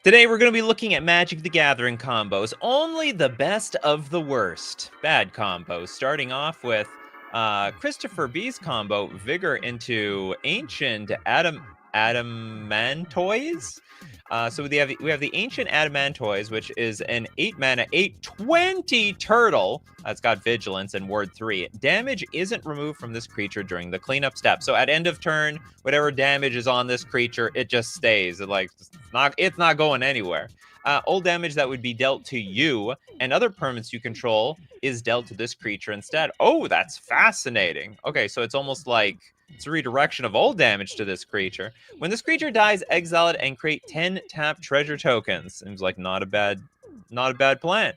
Today we're going to be looking at Magic the Gathering combos, only the best of the worst. Bad combos, starting off with Christopher B's combo, Vigor into Ancient Adamantoise. So we have the Ancient Adamantoise, which is an 8-mana, 8/20 turtle. That's got Vigilance and Ward 3. Damage isn't removed from this creature during the cleanup step. So at end of turn, whatever damage is on this creature, it just stays. It's not going anywhere. All damage that would be dealt to you and other permanents you control is dealt to this creature instead. Oh, that's fascinating. Okay, so it's almost like it's a redirection of all damage to this creature. When this creature dies, exile it and create 10 tap treasure tokens. Seems like not a bad plan.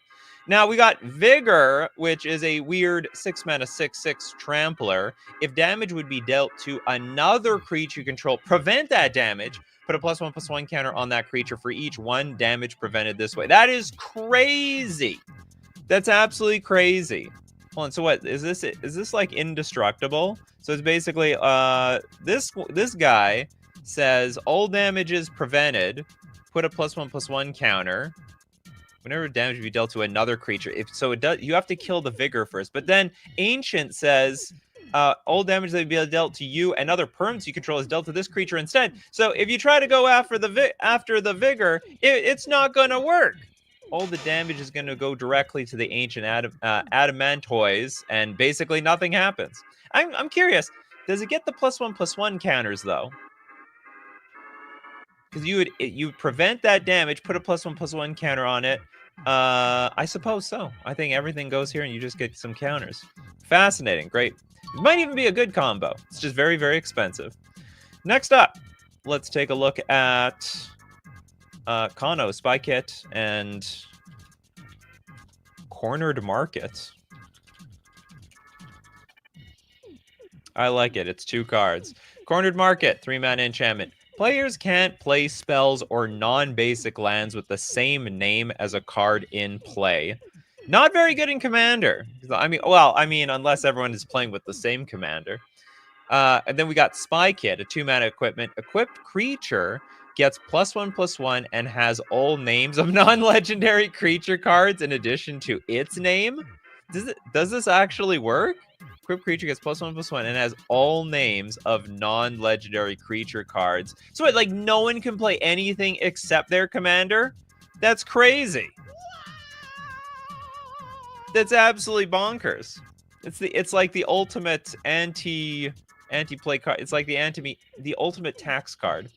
Now we got Vigor, which is a weird 6-mana 6/6 trampler. If damage would be dealt to another creature you control, prevent that damage. Put a +1/+1 counter on that creature for each 1 damage prevented this way. That is crazy. That's absolutely crazy. Hold on, so what is this? Is this like indestructible? So it's basically this guy says all damage is prevented. Put a +1/+1 counter. Whenever damage be dealt to another creature, you have to kill the Vigor first. But then Ancient says all damage that would be dealt to you and other perms you control is dealt to this creature instead. So if you try to go after the Vigor, it's not gonna work. All the damage is going to go directly to the Ancient Adamantoise, and basically nothing happens. I'm curious, does it get the +1/+1 counters though? Because you would prevent that damage, put a +1/+1 counter on it. I suppose so. I think everything goes here, and you just get some counters. Fascinating, great. It might even be a good combo. It's just very, very expensive. Next up, let's take a look at Kano, Spy Kit, and Cornered Market. I like it. It's 2 cards. Cornered Market, 3-mana enchantment. Players can't play spells or non-basic lands with the same name as a card in play. Not very good in Commander. I mean, unless everyone is playing with the same Commander. And then we got Spy Kit, a 2-mana equipment. Equipped creature gets +1/+1 and has all names of non-legendary creature cards in addition to its name. Does this actually work? Equipped creature gets +1/+1 and has all names of non-legendary creature cards. So like no one can play anything except their commander? That's crazy. That's absolutely bonkers. It's like the ultimate anti-play card. It's like the ultimate tax card.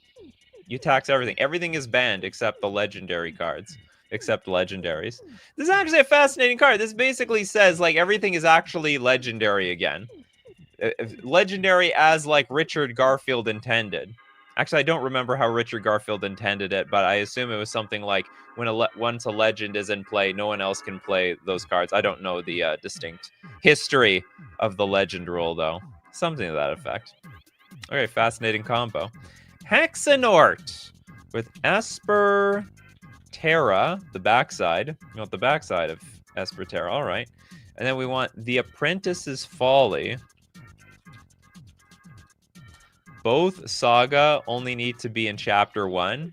You tax everything. Everything is banned except the legendary cards. Except legendaries. This is actually a fascinating card. This basically says, like, everything is actually legendary again. Legendary as, like, Richard Garfield intended. Actually, I don't remember how Richard Garfield intended it, but I assume it was something like, once a legend is in play, no one else can play those cards. I don't know the distinct history of the legend rule, though. Something to that effect. Okay, fascinating combo. Hexenort with Esper Terra, the backside. We want the backside of Esper Terra, all right. And then we want the Apprentice's Folly. Both Saga only need to be in Chapter 1.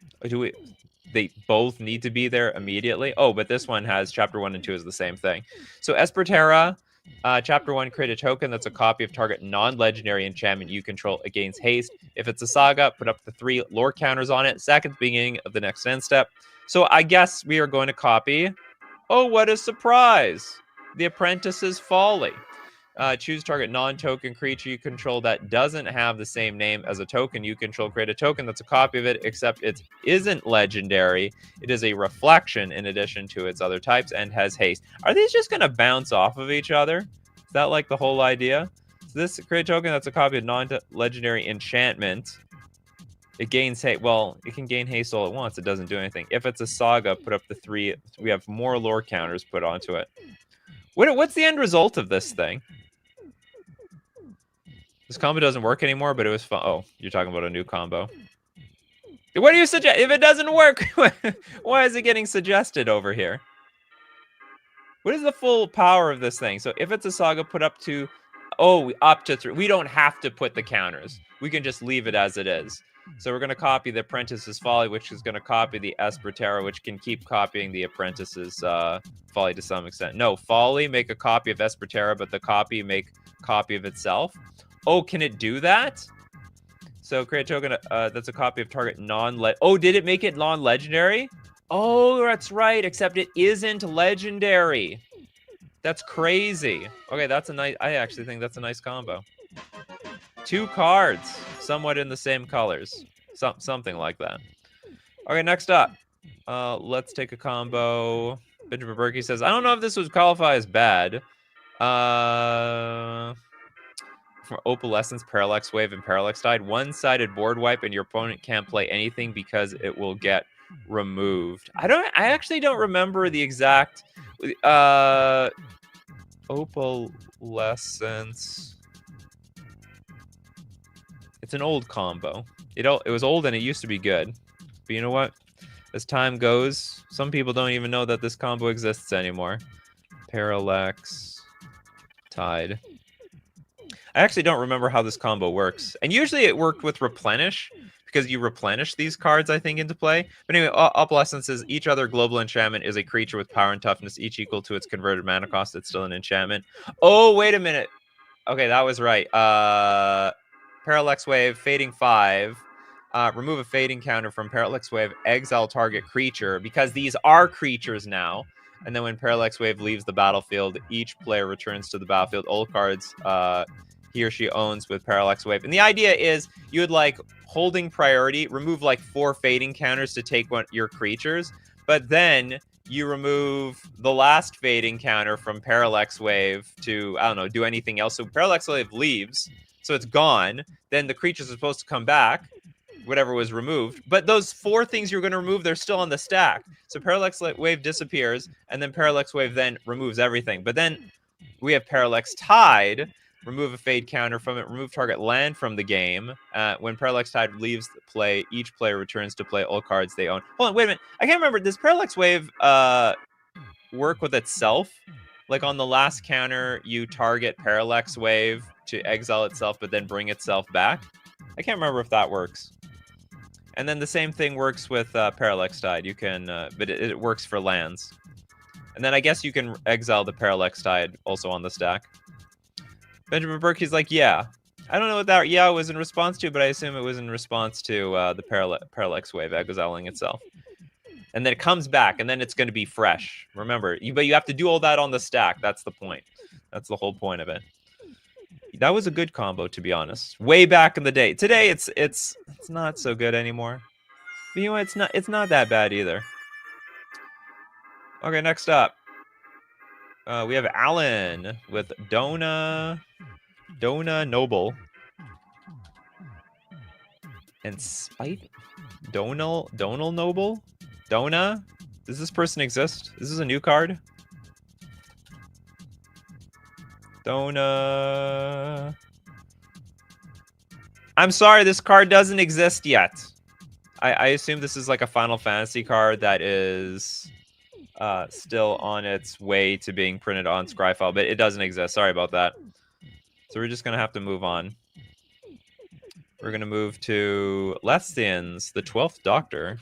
They both need to be there immediately? Oh, but this one has Chapter 1 and 2 is the same thing. So Esper Terra, Chapter 1, create a token that's a copy of target non-legendary enchantment you control against haste. If it's a Saga, put up the 3 lore counters on it. Second, beginning of the next end step. So I guess we are going to copy. Oh, what a surprise! The Apprentice's Folly. Choose target non-token creature you control that doesn't have the same name as a token you control. Create a token that's a copy of it, except it isn't legendary. It is a reflection in addition to its other types and has haste. Are these just going to bounce off of each other? Is that like the whole idea? So this create a token that's a copy of non-legendary enchantment. It gains haste. Well, it can gain haste all at once. It doesn't do anything. If it's a Saga, put up the 3. We have more lore counters put onto it. What's the end result of this thing? This combo doesn't work anymore, but it was fun. Oh, you're talking about a new combo. What do you suggest? If it doesn't work, why is it getting suggested over here? What is the full power of this thing? So if it's a Saga, put up to... Oh, up to 3. We don't have to put the counters. We can just leave it as it is. So we're going to copy the Apprentice's Folly, which is going to copy the Esper Terror, which can keep copying the Apprentice's Folly to some extent. No, Folly, make a copy of Esper Terror, but the copy make copy of itself. Oh, can it do that? So create a token that's a copy of target oh, did it make it non-legendary? Oh, that's right, except it isn't legendary. That's crazy. Okay, that's a nice, I actually think that's a nice combo. 2 cards, somewhat in the same colors. Something like that. Okay, next up. Let's take a combo. Benjamin Berkey says, I don't know if this would qualify as bad. For Opalescence, Parallax Wave, and Parallax Tide, one-sided board wipe, and your opponent can't play anything because it will get removed. I actually don't remember the exact Opalescence. It's an old combo. It was old and it used to be good. But you know what? As time goes, some people don't even know that this combo exists anymore. Parallax Tide. I actually don't remember how this combo works. And usually it worked with Replenish, because you replenish these cards, I think, into play. But anyway, Opalescence says each other global enchantment is a creature with power and toughness, each equal to its converted mana cost. It's still an enchantment. Oh, wait a minute. Okay, that was right. Parallax Wave, Fading 5. Remove a fading counter from Parallax Wave, exile target creature, because these are creatures now. And then when Parallax Wave leaves the battlefield, each player returns to the battlefield all cards he or she owns with Parallax Wave. And the idea is you would, like, holding priority, remove like 4 fading counters to take your creatures, but then you remove the last fading counter from Parallax Wave to, I don't know, do anything else. So Parallax Wave leaves, so it's gone. Then the creatures are supposed to come back, whatever was removed. But those 4 things you're going to remove, they're still on the stack. So Parallax Wave disappears, and then Parallax Wave then removes everything. But then we have Parallax Tide. Remove a fade counter from it. Remove target land from the game. When Parallax Tide leaves the play, each player returns to play all cards they own. Hold on, wait a minute. I can't remember. Does Parallax Wave work with itself? Like on the last counter, you target Parallax Wave to exile itself, but then bring itself back? I can't remember if that works. And then the same thing works with Parallax Tide. You can, but it works for lands. And then I guess you can exile the Parallax Tide also on the stack. Benjamin Berkey's like, yeah. I don't know what that yeah was in response to, but I assume it was in response to the Parallax Wave exiling itself. And then it comes back, and then it's going to be fresh. Remember, but you have to do all that on the stack. That's the point. That's the whole point of it. That was a good combo, to be honest. Way back in the day. Today, it's not so good anymore. But you know what? It's not that bad either. Okay, next up. We have Alan with Dona Noble. And Spite? Donal Noble? Dona? Does this person exist? Is this a new card? Dona. I'm sorry, this card doesn't exist yet. I assume this is like a Final Fantasy card that is still on its way to being printed on Scryfall, but it doesn't exist. Sorry about that. So we're just going to have to move on. We're going to move to Lesthians, the 12th Doctor.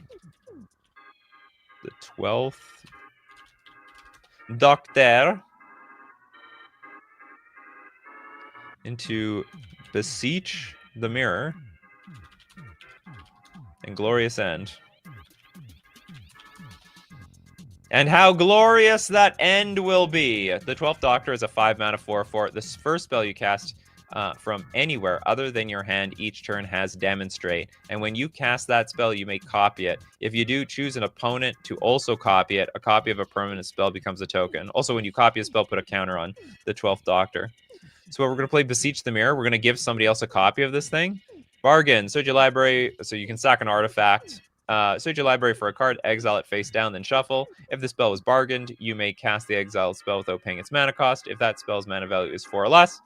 The 12th Doctor. Into Beseech the Mirror. And Glorious End. And how glorious that end will be. The 12th Doctor is a 5-mana 4/4. This first spell you cast from anywhere other than your hand each turn has Demonstrate. And when you cast that spell, you may copy it. If you do, choose an opponent to also copy it. A copy of a permanent spell becomes a token. Also, when you copy a spell, put a counter on the 12th Doctor. So we're going to play Beseech the Mirror. We're going to give somebody else a copy of this thing. Bargain. Search your library so you can sack an artifact. Search your library for a card, exile it face down, then shuffle. If the spell was bargained, you may cast the exiled spell without paying its mana cost. If that spell's mana value is 4 or less,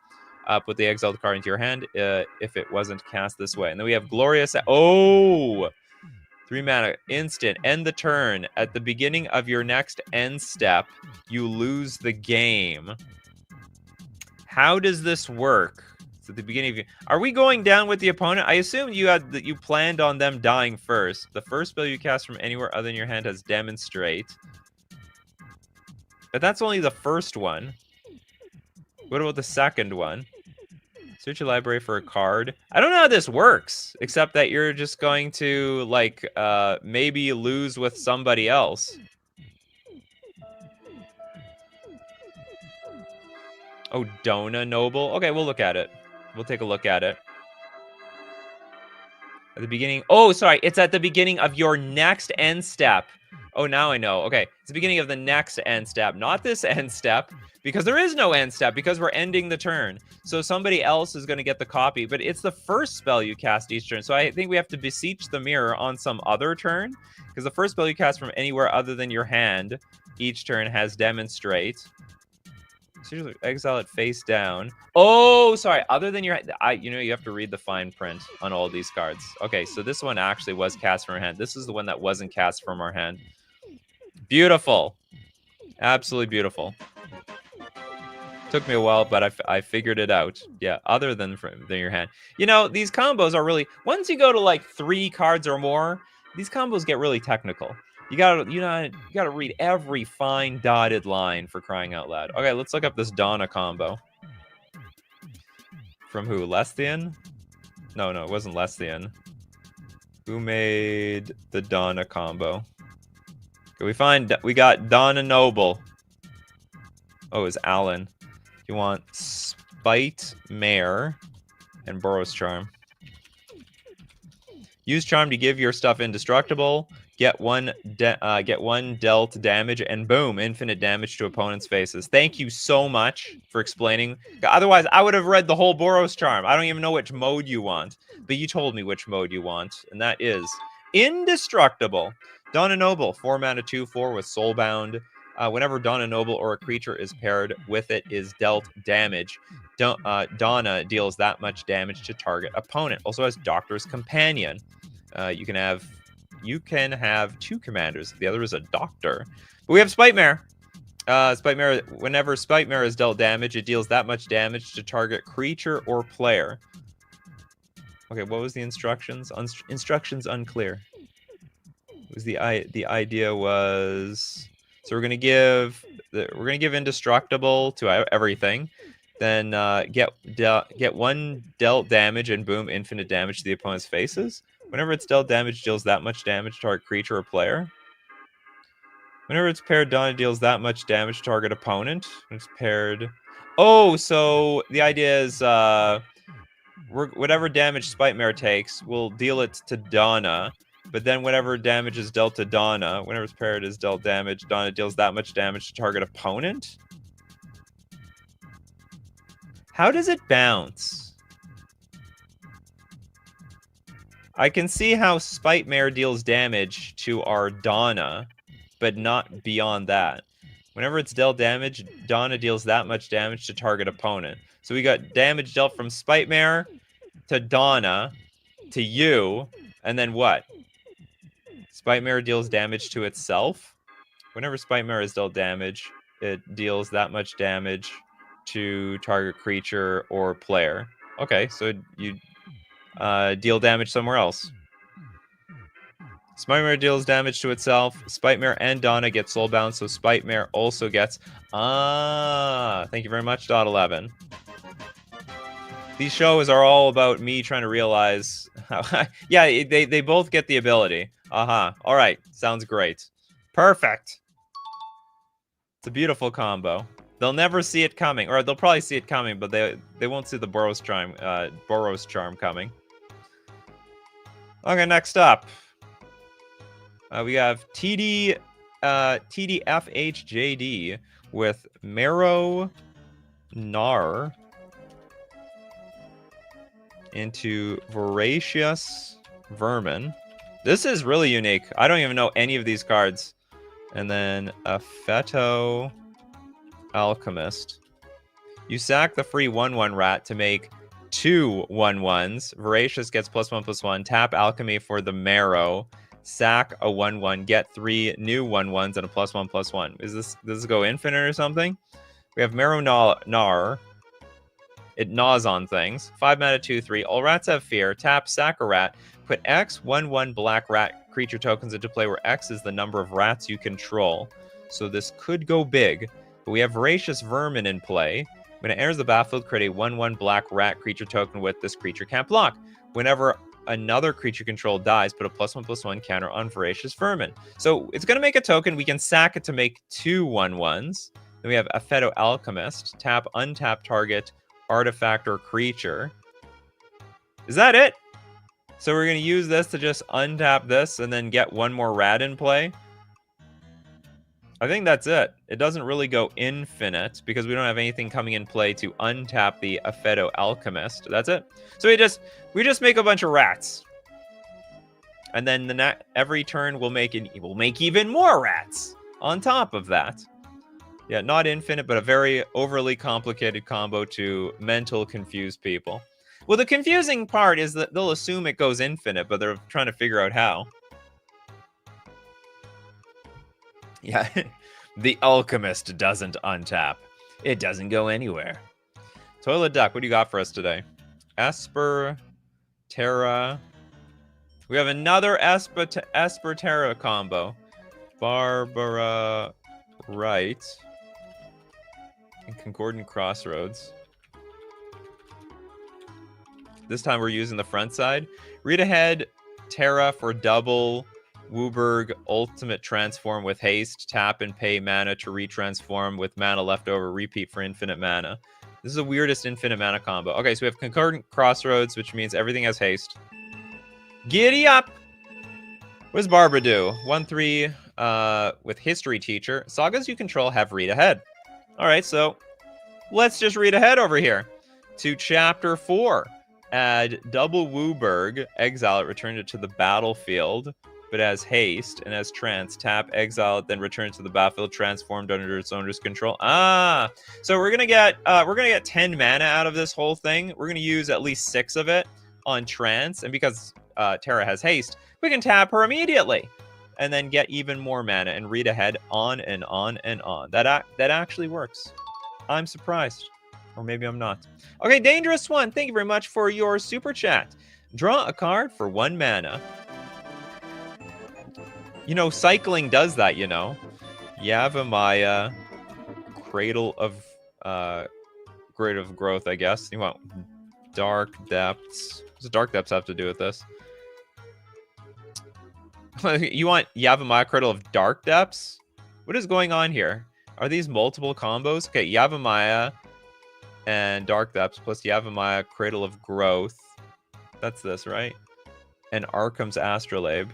put the exiled card into your hand if it wasn't cast this way. And then we have Glorious... Oh! 3 mana, instant, end the turn. At the beginning of your next end step, you lose the game. How does this work? So at the beginning of are we going down with the opponent? I assume you planned on them dying first. The first spell you cast from anywhere other than your hand has demonstrate. But that's only the first one. What about the second one? Search your library for a card. I don't know how this works, except that you're just going to, like, maybe lose with somebody else. Oh, Dona Noble. Okay, we'll look at it. We'll take a look at it. At the beginning. Oh, sorry. It's at the beginning of your next end step. Oh, now I know. Okay. It's the beginning of the next end step, not this end step, because there is no end step, because we're ending the turn. So somebody else is going to get the copy, but it's the first spell you cast each turn. So I think we have to beseech the mirror on some other turn, because the first spell you cast from anywhere other than your hand each turn has demonstrate. So exile it face down. Oh, sorry. Other than your, you have to read the fine print on all these cards. Okay, so this one actually was cast from our hand. This is the one that wasn't cast from our hand. Beautiful, absolutely beautiful. Took me a while, but I figured it out. Yeah, other than your hand. You know, these combos are really, once you go to like 3 cards or more, these combos get really technical. You gotta read every fine dotted line, for crying out loud. Okay, let's look up this Donna combo. From who? Lesthian? No, it wasn't Lesthian. Who made the Donna combo? Okay, we got Donna Noble. Oh, it's Alan. You want Spite Mare and Burrow's Charm. Use Charm to give your stuff indestructible. Get one dealt damage, and boom, infinite damage to opponents' faces. Thank you so much for explaining. Otherwise, I would have read the whole Boros Charm. I don't even know which mode you want, but you told me which mode you want, and that is indestructible. Donna Noble, 4 mana, 2/4 with Soulbound. Whenever Donna Noble or a creature is paired with it is dealt damage, Donna deals that much damage to target opponent. Also has Doctor's Companion. You can have 2 commanders. The other is a doctor. But we have Spite Mare. Whenever Spite Mare is dealt damage, it deals that much damage to target creature or player. Okay, what was the instructions? Instructions unclear. The idea was, so we're gonna give indestructible to everything. Then get 1 dealt damage and boom, infinite damage to the opponent's faces. Whenever it's dealt damage, deals that much damage to target creature or player. Whenever it's paired, Donna deals that much damage to target opponent. When it's paired. Oh, so the idea is whatever damage Spite Mare takes, we'll deal it to Donna. But then whenever damage is dealt to Donna, whenever it's paired is dealt damage, Donna deals that much damage to target opponent. How does it bounce? I can see how Spite Mare deals damage to our Donna, but not beyond that. Whenever it's dealt damage, Donna deals that much damage to target opponent. So we got damage dealt from Spite Mare to Donna to you, and then what? Spite Mare deals damage to itself. Whenever Spite Mare is dealt damage, it deals that much damage to target creature or player. Okay, so you deal damage somewhere else. Spite Mare deals damage to itself. Spite Mare and Donna get soulbound, so Spite Mare also gets... thank you very much, .11. These shows are all about me trying to realize how... yeah, they both get the ability. All right, sounds great. Perfect. It's a beautiful combo. They'll never see it coming, or they'll probably see it coming, but they won't see the Boros Charm coming. Okay, next up, we have TDFHJD with Marrow Gnar into Voracious Vermin. This is really unique. I don't even know any of these cards. And then a Feto Alchemist. You sack the free 1/1 rat to make 2 1/1s. Voracious gets +1/+1. Tap Alchemy for the Marrow. Sack a 1/1. Get 3 new 1/1s and a +1/+1. Does this go infinite or something? We have Marrow Gnar. It gnaws on things. 5 mana, 2/3. All rats have fear. Tap, sack a rat. Put X 1/1 black rat creature tokens into play where X is the number of rats you control. So this could go big. But we have Voracious Vermin in play. When it enters the battlefield, create a 1/1 black rat creature token with this creature can't block. Whenever another creature control dies, put a +1/+1 counter on Voracious Vermin. So it's going to make a token. We can sack it to make 2 1/1s. Then we have Aphedo Alchemist. Tap, untap target artifact or creature. Is that it? So we're going to use this to just untap this and then get one more rat in play. I think that's it. It doesn't really go infinite because we don't have anything coming in play to untap the Aphedo Alchemist. That's it. So we just make a bunch of rats. And then every turn we'll make even more rats on top of that. Yeah, not infinite, but a very overly complicated combo to mental confuse people. Well, the confusing part is that they'll assume it goes infinite, but they're trying to figure out how. Yeah, the Alchemist doesn't untap. It doesn't go anywhere. Toilet Duck, what do you got for us today? Esper, Terra. We have another Esper Terra combo. Barbara Wright. And Concordant Crossroads. This time we're using the front side. Read ahead, Terra for double. Wooburg Ultimate Transform with haste. Tap and pay mana to retransform with mana left over. Repeat for infinite mana. This is the weirdest infinite mana combo. Okay, so we have Concordant Crossroads, which means everything has haste. Giddy up! What does Barbara do? 1/3 with History Teacher. Sagas you control have read ahead. Alright, so let's just read ahead over here to Chapter 4. Add double Wooburg, exile it, return it to the battlefield, but as haste and as trance, tap, exile it, then return it to the battlefield, transformed under its owner's control. Ah, so we're gonna get 10 mana out of this whole thing. We're gonna use at least 6 of it on trance, and because Terra has haste, we can tap her immediately, and then get even more mana and read ahead on and on and on. That actually works. I'm surprised. Or maybe I'm not. Okay, Dangerous One, thank you very much for your super chat. Draw a card for 1 mana. You know, cycling does that, you know. Yavimaya, Cradle of Growth, I guess. You want Dark Depths. What does Dark Depths have to do with this? You want Yavimaya, Cradle of Dark Depths? What is going on here? Are these multiple combos? Okay, Yavimaya and Dark Depths plus Yavimaya, Cradle of Growth. That's this, right? And Arkham's Astrolabe.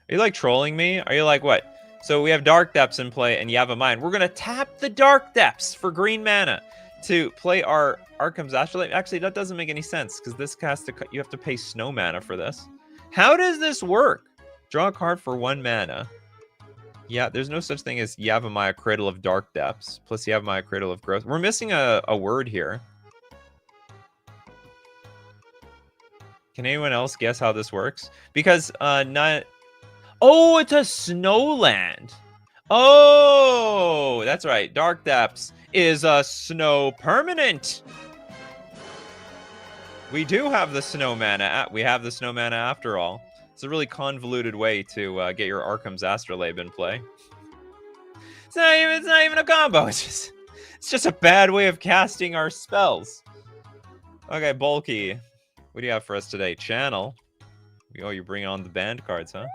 Are you like trolling me? Are you like what? So we have Dark Depths in play and Yavimaya. We're gonna tap the Dark Depths for green mana to play our Arkham's Astrolabe. Actually, that doesn't make any sense because this has to you have to pay snow mana for this. How does this work? Draw a card for 1 mana. Yeah, there's no such thing as Yavimaya, Cradle of Dark Depths plus Yavimaya, Cradle of Growth. We're missing a word here. Can anyone else guess how this works? Because not. Oh, it's a snowland. Oh, that's right. Dark Depths is a snow permanent. We do have the snow mana. We have the snow mana after all. It's a really convoluted way to get your Arkham's Astrolabe in play. It's not even a combo. It's just a bad way of casting our spells. Okay, Bulky. What do you have for us today? Channel. Oh, you're bringing on the band cards, huh?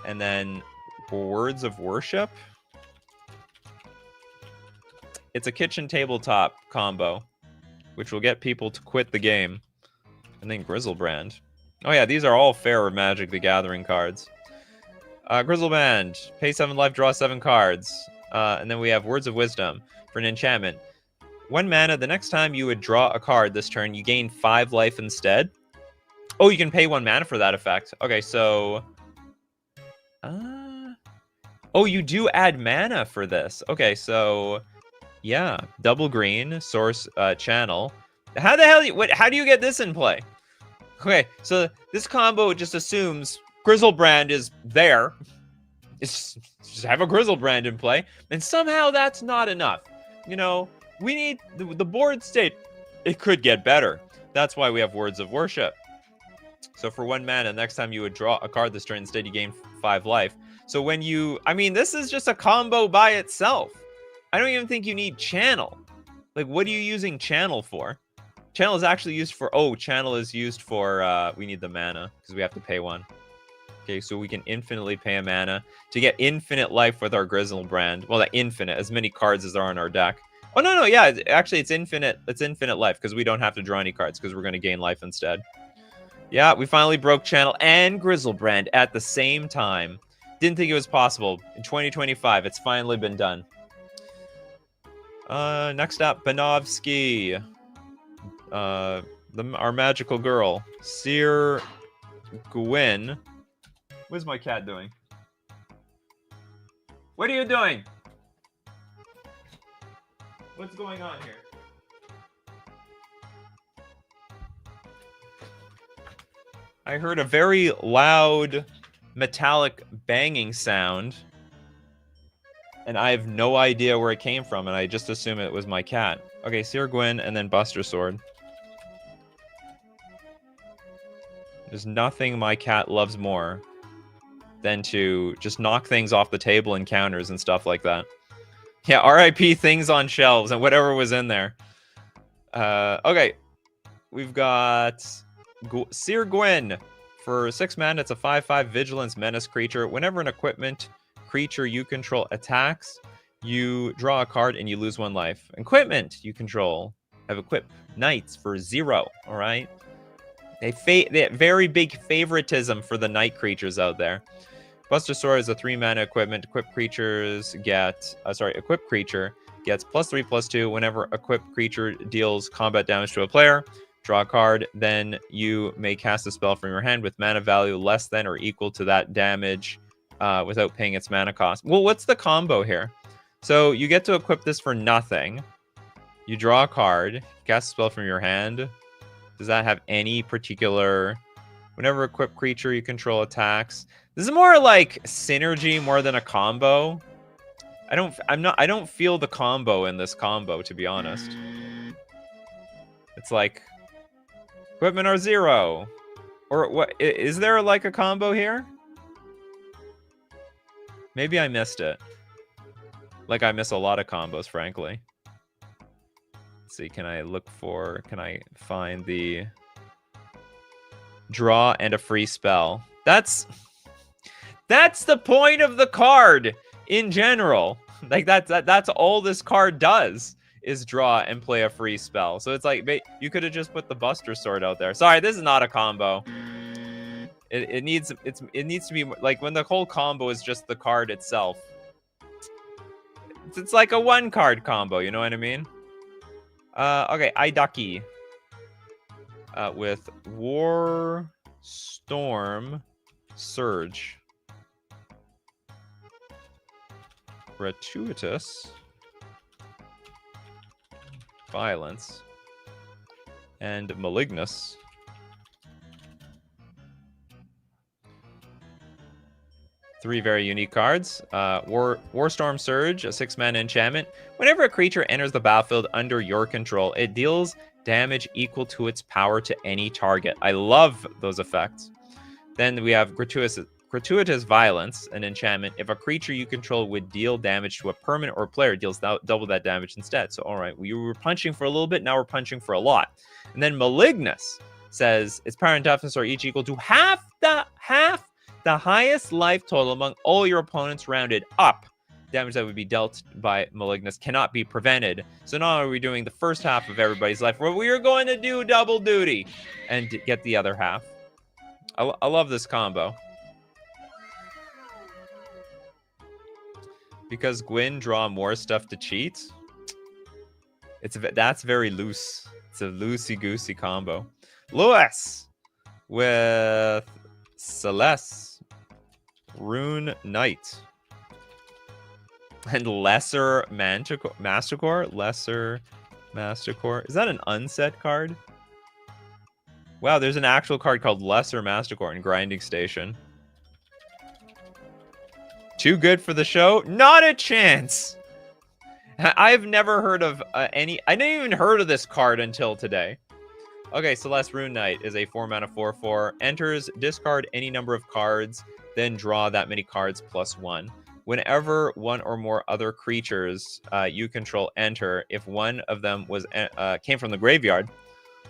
And then Words of Worship. It's a kitchen tabletop combo, which will get people to quit the game. And then Grizzlebrand. Oh yeah, these are all fair Magic the Gathering cards. Grizzlebrand, pay 7 life, draw 7 cards. And then we have Words of Wisdom for an enchantment. 1 mana, the next time you would draw a card this turn, you gain 5 life instead. Oh, you can pay 1 mana for that effect. Okay, so... Oh, you do add mana for this. Okay, so... Yeah, double green, source, channel. How the hell... how do you get this in play? Okay, so this combo just assumes Grizzlebrand is there. just have a Grizzlebrand in play. And somehow that's not enough. You know, we need the board state. It could get better. That's why we have Words of Worship. So for 1 mana, next time you would draw a card this turn, instead you gain 5 life. So when you, I mean, this is just a combo by itself. I don't even think you need Channel. Like, what are you using Channel for? Channel is actually used for, oh, Channel is used for, we need the mana, because we have to pay 1. Okay, so we can infinitely pay a mana to get infinite life with our Grizzlebrand. Well, not infinite, as many cards as there are in our deck. Oh, no, yeah, actually, it's infinite life, because we don't have to draw any cards, because we're going to gain life instead. Yeah, we finally broke Channel and Grizzlebrand at the same time. Didn't think it was possible. In 2025, it's finally been done. Next up, Banovsky. Our magical girl. Sir Gwyn. What's my cat doing? What are you doing? What's going on here? I heard a very loud metallic banging sound, and I have no idea where it came from, and I just assume it was my cat. Okay, Sir Gwyn and then Buster Sword. There's nothing my cat loves more than to just knock things off the table and counters and stuff like that. Yeah, RIP things on shelves and whatever was in there. Okay, we've got Sir Gwyn. For 6 mana, it's a 5/5 Vigilance Menace creature. Whenever an equipment creature you control attacks, you draw a card and you lose 1 life. Equipment you control have equipped Knights for 0, all right? They have very big favoritism for the Knight creatures out there. Buster Sword is a 3 mana equipment. Equipped creatures get, equipped creature gets +3/+2 whenever equipped creature deals combat damage to a player. Draw a card, then you may cast a spell from your hand with mana value less than or equal to that damage without paying its mana cost. Well, what's the combo here? So you get to equip this for nothing. You draw a card, cast a spell from your hand. Does that have any particular... Whenever equipped creature you control attacks. This is more like synergy more than a combo. I don't feel the combo in this combo, to be honest. It's like equipment are 0. Or what is there like a combo here? Maybe I missed it. Like I miss a lot of combos, frankly. Let's see, can I find the draw and a free spell? That's the point of the card in general. Like that's all this card does is draw and play a free spell. So it's like you could have just put the Buster Sword out there. Sorry, this is not a combo. It needs to be like when the whole combo is just the card itself. It's like a 1-card combo, you know what I mean? Okay, Idaki. With War Storm Surge. Gratuitous Violence and Malignus. Three very unique cards. Warstorm Surge, a 6-mana enchantment. Whenever a creature enters the battlefield under your control, it deals damage equal to its power to any target. I love those effects. Then we have Gratuitous Violence, an enchantment. If a creature you control would deal damage to a permanent or player, deals double that damage instead. So, all right, we were punching for a little bit, now we're punching for a lot. And then Malignus says its power and toughness are each equal to half the highest life total among all your opponents rounded up. Damage that would be dealt by Malignus cannot be prevented. So not only are we doing the first half of everybody's life, but we are going to do double duty and get the other half. I love this combo. Because Gwyn draw more stuff to cheat. That's very loose. It's a loosey-goosey combo. Lewis with Celeste. Rune Knight. And Lesser Masticore? Lesser Masticore. Is that an unset card? Wow, there's an actual card called Lesser Masticore in Grinding Station. Too good for the show? Not a chance. I've never heard of any... I didn't even heard of this card until today. Okay, Celeste Rune Knight is a 4-mana 4/4. Enters, discard any number of cards, then draw that many cards +1. Whenever one or more other creatures you control enter, if one of them was came from the graveyard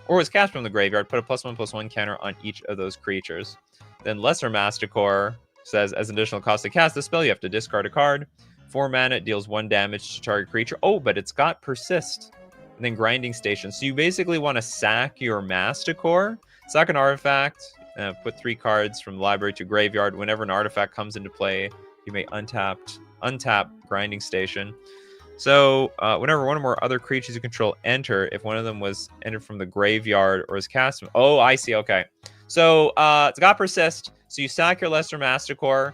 or was cast from the graveyard, put a +1/+1 counter on each of those creatures. Then Lesser Masticore says, as an additional cost to cast the spell, you have to discard a card. 4 mana, it deals 1 damage to target creature. Oh, but it's got Persist. And then Grinding Station. So you basically want to sack your Masticore, sack an artifact, put 3 cards from the library to graveyard. Whenever an artifact comes into play, you may untap Grinding Station. So whenever one or more other creatures you control enter, if one of them was entered from the graveyard or is cast from... Oh, I see. Okay. So it's got Persist. So you sack your Lesser Masticore,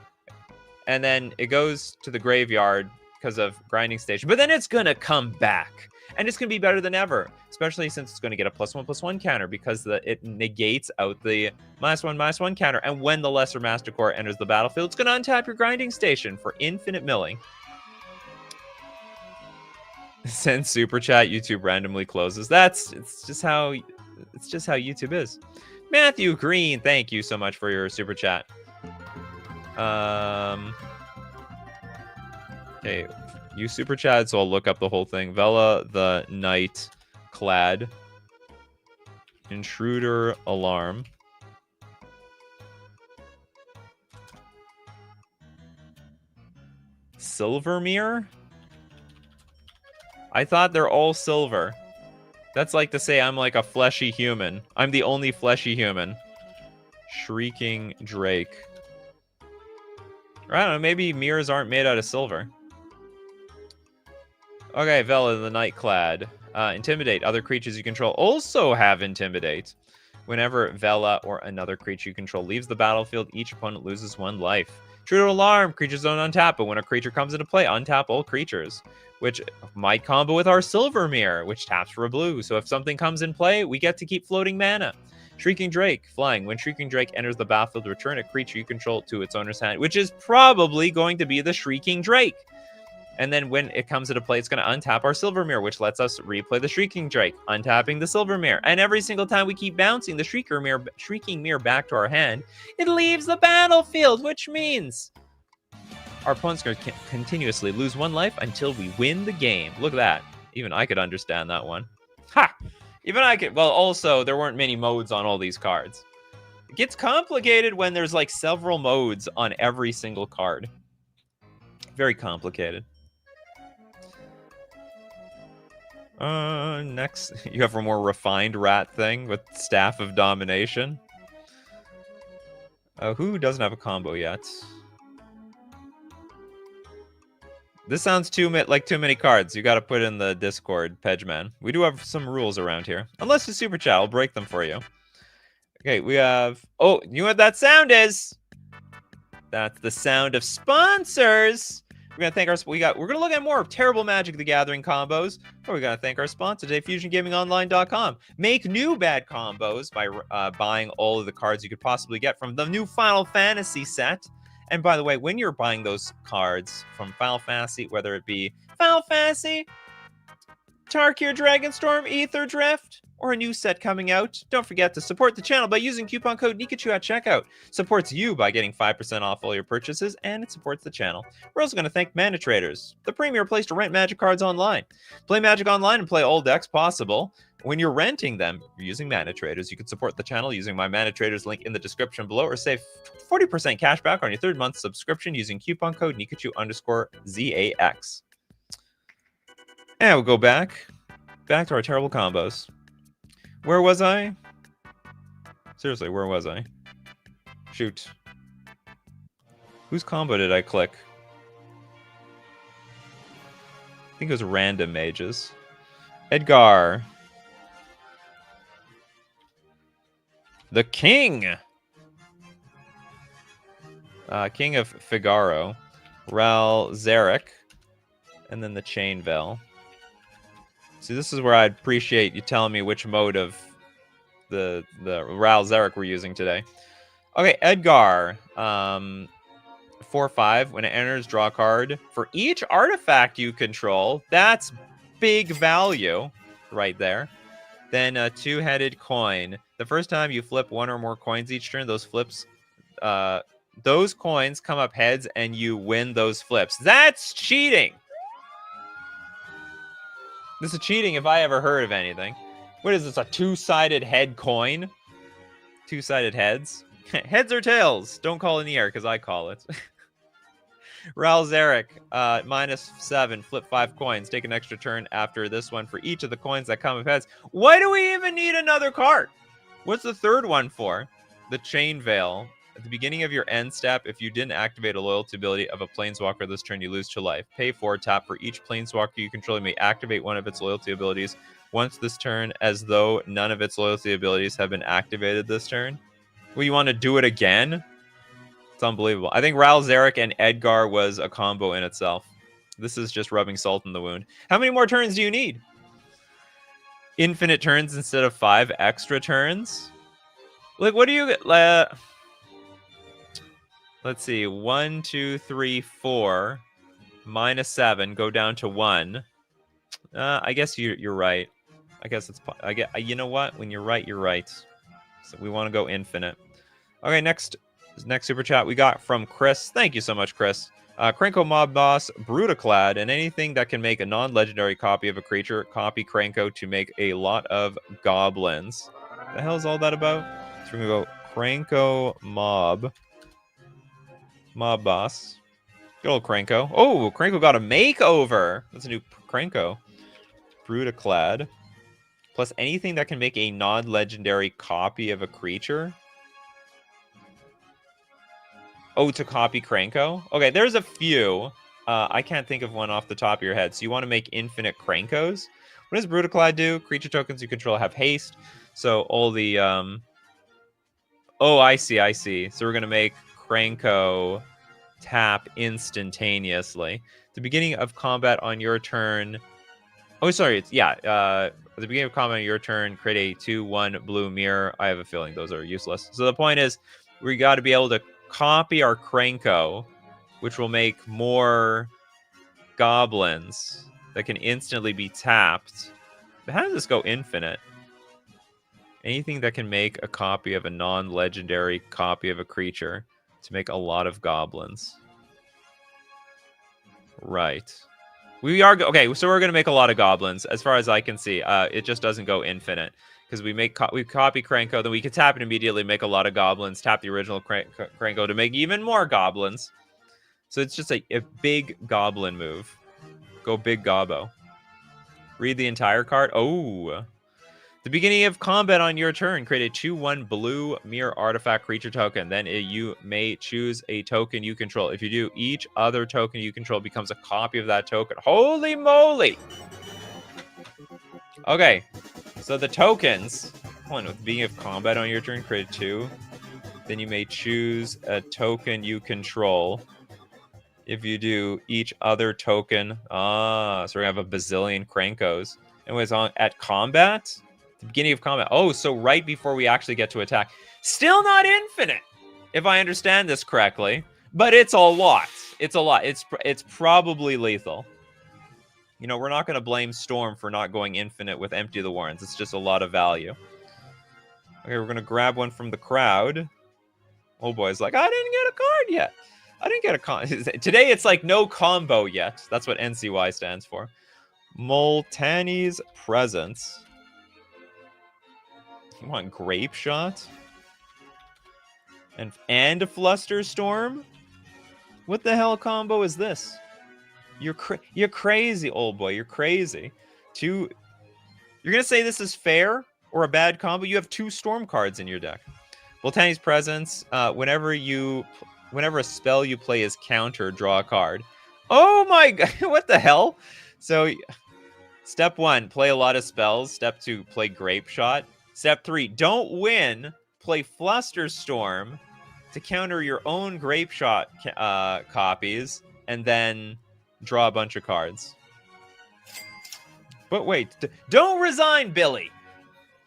and then it goes to the graveyard because of Grinding Station. But then it's going to come back. And it's going to be better than ever, especially since it's going to get a +1/+1 counter because it negates out the -1/-1 counter. And when the Lesser Masticore enters the battlefield, it's going to untap your Grinding Station for infinite milling. Send super chat. YouTube randomly closes. It's just how YouTube is. Matthew Green, thank you so much for your super chat. Okay. You super chat, so I'll look up the whole thing. Vela the Knight clad. Intruder alarm. Silvermere? I thought they're all silver. That's like to say I'm like a fleshy human. I'm the only fleshy human. Shrieking Drake. Or I don't know, maybe mirrors aren't made out of silver. Okay, Vela the Nightclad. Intimidate. Other creatures you control also have Intimidate. Whenever Vela or another creature you control leaves the battlefield, each opponent loses 1 life. True to Alarm. Creatures don't untap, but when a creature comes into play, untap all creatures. Which might combo with our Silvermere, which taps for a blue. So if something comes in play, we get to keep floating mana. Shrieking Drake. Flying. When Shrieking Drake enters the battlefield, return a creature you control to its owner's hand, which is probably going to be the Shrieking Drake. And then when it comes into play, it's going to untap our Silvermere, which lets us replay the Shrieking Drake, untapping the Silvermere. And every single time we keep bouncing the Shrieking Mirror back to our hand, it leaves the battlefield, which means our opponent's going to continuously lose 1 life until we win the game. Look at that. Even I could understand that one. Ha! Even I could. Well, also, there weren't many modes on all these cards. It gets complicated when there's like several modes on every single card. Very complicated. Next, you have a more refined rat thing with Staff of Domination. Who doesn't have a combo yet? This sounds like too many cards. You got to put in the Discord, Pedgeman. We do have some rules around here. Unless it's super chat, I'll break them for you. Okay, we have... Oh, you know what that sound is? That's the sound of sponsors. We're gonna thank we're gonna look at more terrible Magic the Gathering combos. But we gotta thank our sponsor today, FusionGamingOnline.com. Make new bad combos by buying all of the cards you could possibly get from the new Final Fantasy set. And by the way, when you're buying those cards from Final Fantasy, whether it be Final Fantasy, Tarkir Dragonstorm, Aether Drift, or a new set coming out, don't forget to support the channel by using coupon code Nikachu at checkout. Supports you by getting 5% off all your purchases, and it supports the channel. We're also going to thank Mana Traders, the premier place to rent Magic cards online. Play Magic online and play all decks possible. When you're renting them, you're using Mana Traders. You can support the channel using my Mana Traders link in the description below, or save 40% cash back on your 3rd month subscription using coupon code Nikachu_ZAX. And we'll go back to our terrible combos. Where was I? Seriously, where was I? Shoot. Whose combo did I click? I think it was Random Mages. Edgar. The King! King of Figaro. Ral Zarek. And then the Chain Veil. See, this is where I'd appreciate you telling me which mode of the Ral Zarek we're using today. Okay, Edgar. 4/5. When it enters, draw a card. For each artifact you control, that's big value right there. Then a two-headed coin. The first time you flip one or more coins each turn, those coins come up heads and you win those flips. That's cheating. This is cheating if I ever heard of anything. What is this, a two-sided head coin? Two-sided heads? Heads or tails? Don't call in the air, because I call it. Ral Zarek, -7, flip 5 coins. Take an extra turn after this one for each of the coins that come up heads. Why do we even need another card? What's the third one for? The Chain Veil. At the beginning of your end step, if you didn't activate a loyalty ability of a Planeswalker this turn, you lose 2 life. Pay 4, tap for each Planeswalker you control. You may activate one of its loyalty abilities once this turn, as though none of its loyalty abilities have been activated this turn. Well, you want to do it again? It's unbelievable. I think Ral Zarek and Edgar was a combo in itself. This is just rubbing salt in the wound. How many more turns do you need? Infinite turns instead of 5 extra turns? Like, what do you get? Let's see. 1, 2, 3, 4. -7. Go down to 1. I guess you're right. I guess it's... you know what? When you're right, you're right. So we want to go infinite. Okay, next super chat we got from Chris. Thank you so much, Chris. Krenko Mob Boss, Brutaclad, and anything that can make a non-legendary copy of a creature, copy Krenko to make a lot of goblins. The hell is all that about? So we're going to go Krenko Mob Boss. Good old Krenko. Oh, Krenko got a makeover. That's a new Krenko. Brutaclad. Plus anything that can make a non-legendary copy of a creature. Oh, to copy Krenko? Okay, there's a few. I can't think of one off the top of your head. So you want to make infinite Krenkos. What does Brutaclad do? Creature tokens you control have haste. So all the... Oh, I see. So we're going to make Krenko tap instantaneously. At the beginning of combat on your turn... Oh, sorry. At the beginning of combat on your turn, create a 2/1 blue mirror. I have a feeling those are useless. So the point is, we got to be able to copy our Krenko, which will make more goblins that can instantly be tapped. But how does this go infinite? Anything that can make a copy of a non-legendary copy of a creature to make a lot of goblins. Right. We are okay, so we're going to make a lot of goblins. As far as I can see, it just doesn't go infinite. Because we copy Krenko, then we can tap it immediately, make a lot of goblins, tap the original Krenko to make even more goblins. So it's just a big goblin move. Go big gobbo. Read the entire card. Oh. The beginning of combat on your turn, create a 2/1 blue mirror artifact creature token. Then you may choose a token you control. If you do, each other token you control becomes a copy of that token. Holy moly! Okay. So the tokens, hold on, with beginning of combat on your turn, create 2. Then you may choose a token you control. If you do, each other token. So we're going to have a bazillion Krenkos. And was on at combat? The beginning of combat. Oh, so right before we actually get to attack. Still not infinite, if I understand this correctly. But it's a lot. It's a lot. It's probably lethal. You know, we're not going to blame Storm for not going infinite with Empty the Warrens. It's just a lot of value. Okay, we're going to grab one from the crowd. Oh boy's like, I didn't get a card yet. I didn't get a con. Today it's like no combo yet. That's what NCY stands for. Moltani's Presence. You want Grape Shot? And a Flusterstorm? What the hell combo is this? You're crazy, old boy. You're crazy. You're gonna say this is fair or a bad combo? You have 2 Storm cards in your deck. Voltani's Presence. Whenever a spell you play is countered, draw a card. Oh my god! What the hell? So, step 1, play a lot of spells. Step 2, play Grape Shot. Step 3, don't win. Play Flusterstorm to counter your own Grape Shot copies, and then draw a bunch of cards. But wait, don't resign, Billy.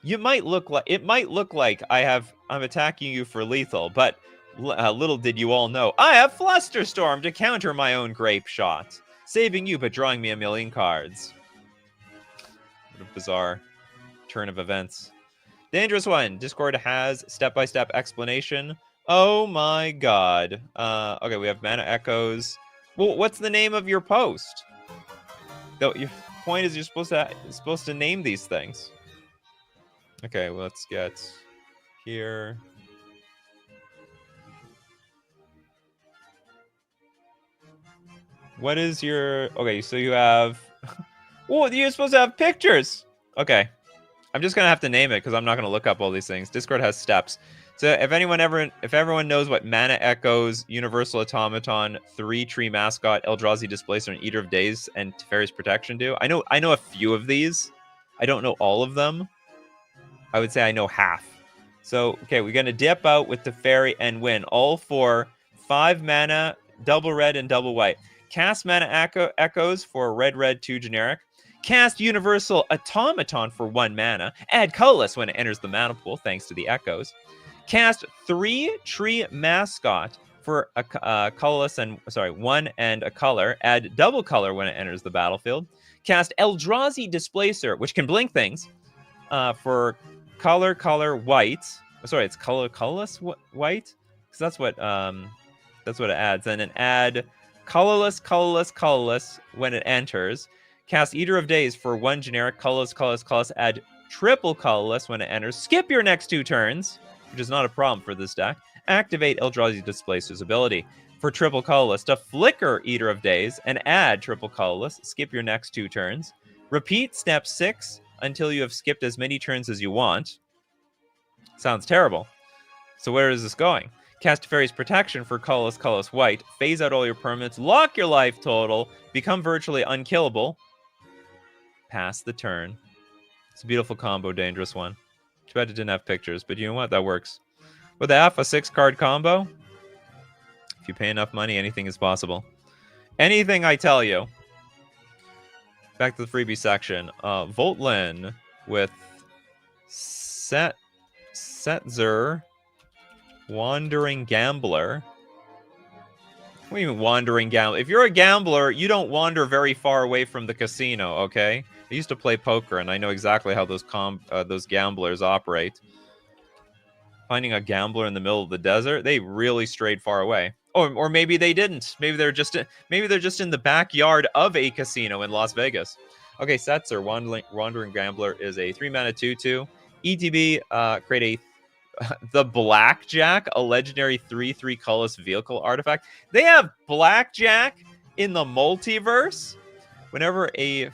It might look like I'm attacking you for lethal, but Little did you all know, I have Flusterstorm to counter my own grape shot, saving you but drawing me a million cards. What a bizarre turn of events. Dangerous one. Discord has step-by-step explanation. Oh my god. Okay, we have Mana Echoes. Well, what's the name of your post? Though your point is you're supposed to name these things. Okay, well, let's get here. What is your... Okay, so you have... Well, you're supposed to have pictures. Okay. I'm just going to have to name it because I'm not going to look up all these things. Discord has steps. So if everyone knows what Mana Echoes, Universal Automaton, 3-Tree Mascot, Eldrazi Displacer, and Eater of Days, and Teferi's Protection do, I know a few of these. I don't know all of them. I would say I know half. So, okay, we're going to dip out with Teferi and win. All for 5 mana, double red and double white. Cast Mana Echoes for red, 2 generic. Cast Universal Automaton for 1 mana. Add colorless when it enters the mana pool, thanks to the Echoes. Cast 3-Tree Mascot for a colorless and 1 and a color. Add double color when it enters the battlefield. Cast Eldrazi Displacer, which can blink things, for color white. Sorry, it's colorless white, because that's what it adds. And then add colorless when it enters. Cast Eater of Days for 1 generic, colorless. Add triple colorless when it enters. Skip your next 2 turns, which is not a problem for this deck. Activate Eldrazi Displacer's ability. For triple colorless, to flicker Eater of Days and add triple colorless. Skip your next 2 turns. Repeat step 6 until you have skipped as many turns as you want. Sounds terrible. So where is this going? Cast Teferi's Protection for colorless white. Phase out all your permanents. Lock your life total. Become virtually unkillable. Pass the turn. It's a beautiful combo, dangerous one. Too bad it didn't have pictures, but you know what? That works. With the F, a 6-card combo, if you pay enough money, anything is possible. Anything I tell you. Back to the freebie section. Voltlin with Setzer, Wandering Gambler. What do you mean wandering gambler? If you're a gambler, you don't wander very far away from the casino, okay? I used to play poker, and I know exactly how those gamblers operate. Finding a gambler in the middle of the desert, they really strayed far away. Or maybe they didn't. Maybe they're just in the backyard of a casino in Las Vegas. Okay, Setzer, Wandering Gambler is a 3-mana 2/2. ETB, create the Blackjack, a legendary 3/3 colorless vehicle artifact. They have Blackjack in the multiverse. Whenever we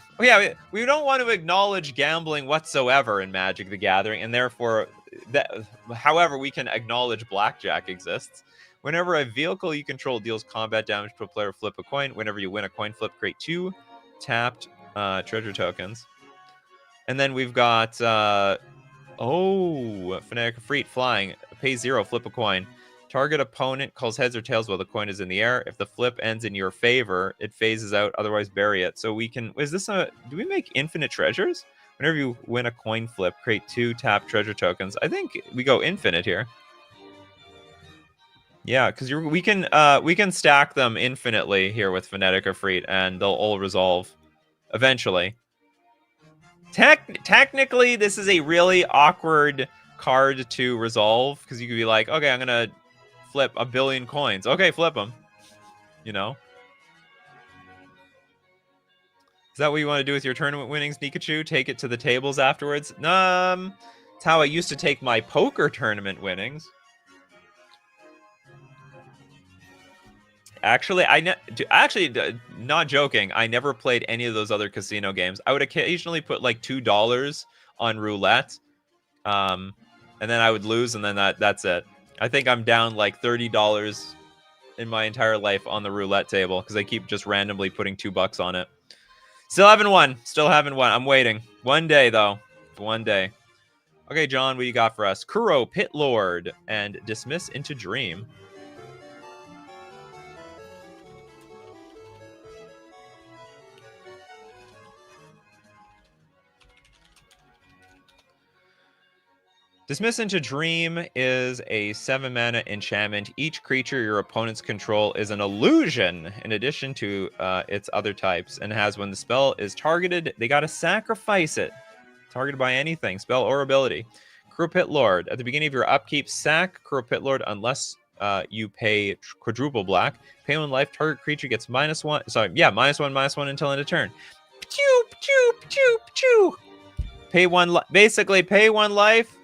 don't want to acknowledge gambling whatsoever in Magic the Gathering, and therefore, however, we can acknowledge Blackjack exists. Whenever a vehicle you control deals combat damage to a player, flip a coin. Whenever you win a coin flip, create 2 tapped treasure tokens. And then we've got Fanatic Freet flying. Pay 0, flip a coin. Target opponent calls heads or tails while the coin is in the air. If the flip ends in your favor, it phases out, otherwise bury it. So we can... do we make infinite treasures? Whenever you win a coin flip, create 2 tapped treasure tokens. I think we go infinite here. Yeah, because we can stack them infinitely here with Fanatic Freet, and they'll all resolve eventually. Technically, this is a really awkward card to resolve, because you could be like, okay, I'm gonna flip 1 billion coins. Okay, flip them. You know? Is that what you want to do with your tournament winnings, Nikachu? Take it to the tables afterwards? It's how I used to take my poker tournament winnings. Actually, not joking, I never played any of those other casino games. I would occasionally put like $2 on roulette, and then I would lose, and then that's it. I think I'm down like $30 in my entire life on the roulette table because I keep just randomly putting $2 on it. Still haven't won. I'm waiting. One day, though. One day. Okay, John, what you got for us? Kuro, Pit Lord, and Dismiss into Dream. Dismiss into Dream is a 7-mana enchantment. Each creature your opponents control is an illusion in addition to its other types, and has when the spell is targeted, they gotta sacrifice it. Targeted by anything, spell or ability. Cruel Pit Lord. At the beginning of your upkeep, sack Cruel Pit Lord unless you pay quadruple black. Pay 1 life, target creature gets -1. Sorry, yeah, -1/-1 until end of turn. Pew, pew, pew, pew. Pay 1 basically pay 1 life.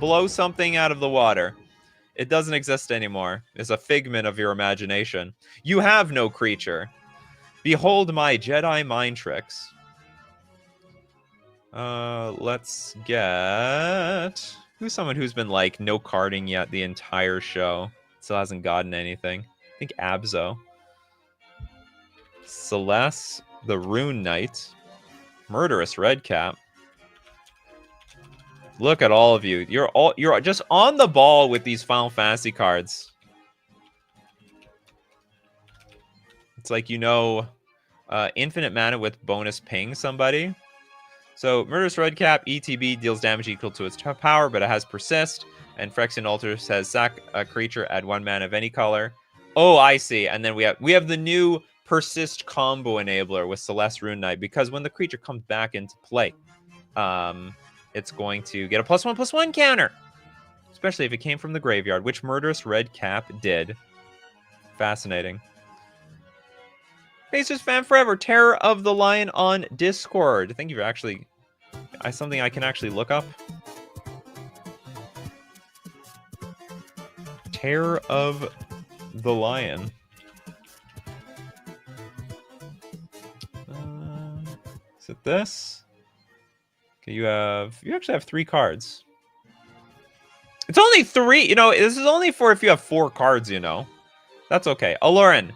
Blow something out of the water. It doesn't exist anymore. It's a figment of your imagination. You have no creature. Behold my Jedi mind tricks. Let's get... Who's someone who's been, like, no carding yet the entire show? Still hasn't gotten anything. I think Abzo. Celeste, the Rune Knight. Murderous Redcap. Look at all of you. You're just on the ball with these Final Fantasy cards. It's like, you know, infinite mana with bonus ping somebody. So Murderous Redcap, ETB, deals damage equal to its power, but it has Persist. And Phyrexian Altar says sack a creature, add 1 mana of any color. Oh, I see. And then we have the new Persist combo enabler with Celeste Rune Knight, because when the creature comes back into play, it's going to get a +1/+1 counter. Especially if it came from the graveyard, which Murderous Redcap did. Fascinating. Pacers fan forever. Terror of the Lion on Discord. Thank you for actually... something I can actually look up. Terror of the Lion. Is it this? Okay, you actually have 3 cards. It's only 3. You know, this is only for if you have 4 cards, you know. That's okay. Alurin.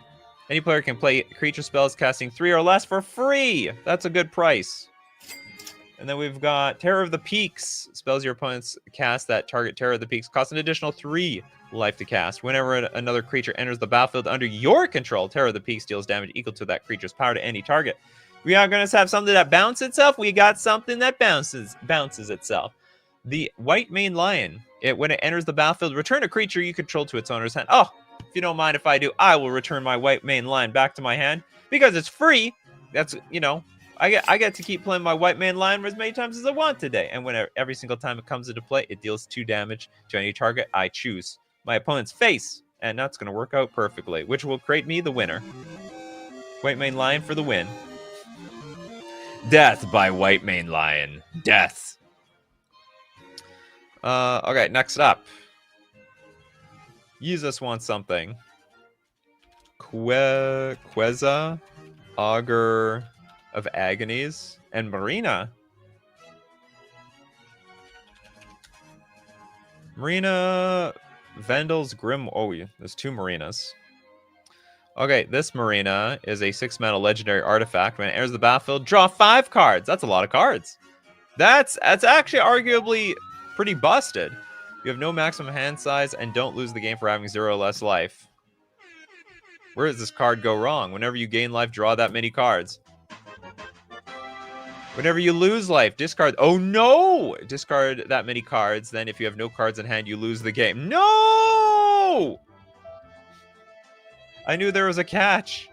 Any player can play creature spells casting 3 or less for free. That's a good price. And then we've got Terror of the Peaks. Spells your opponents cast that target Terror of the Peaks cost an additional 3 life to cast. Whenever another creature enters the battlefield under your control, Terror of the Peaks deals damage equal to that creature's power to any target. We are going to have something that bounces itself. We got something that bounces itself. The White Mane Lion. When it enters the battlefield, return a creature you control to its owner's hand. Oh, if you don't mind if I do, I will return my White Mane Lion back to my hand because it's free. That's, you know, I get to keep playing my White Mane Lion as many times as I want today. And every single time it comes into play, it deals 2 damage to any target I choose. My opponent's face, and that's going to work out perfectly, which will create me the winner. White Mane Lion for the win. Death by White Mane Lion. Death. Okay, next up. Jesus wants something. Queza, Augur of Agonies, and Marina. Marina, Vendel's Grim... Oh, there's 2 Marinas. Okay, this Marina is a 6-mana legendary artifact. When it enters the battlefield, draw 5 cards. That's a lot of cards. That's actually arguably pretty busted. You have no maximum hand size and don't lose the game for having 0 or less life. Where does this card go wrong? Whenever you gain life, draw that many cards. Whenever you lose life, discard... Oh, no! Discard that many cards. Then if you have no cards in hand, you lose the game. No! I knew there was a catch.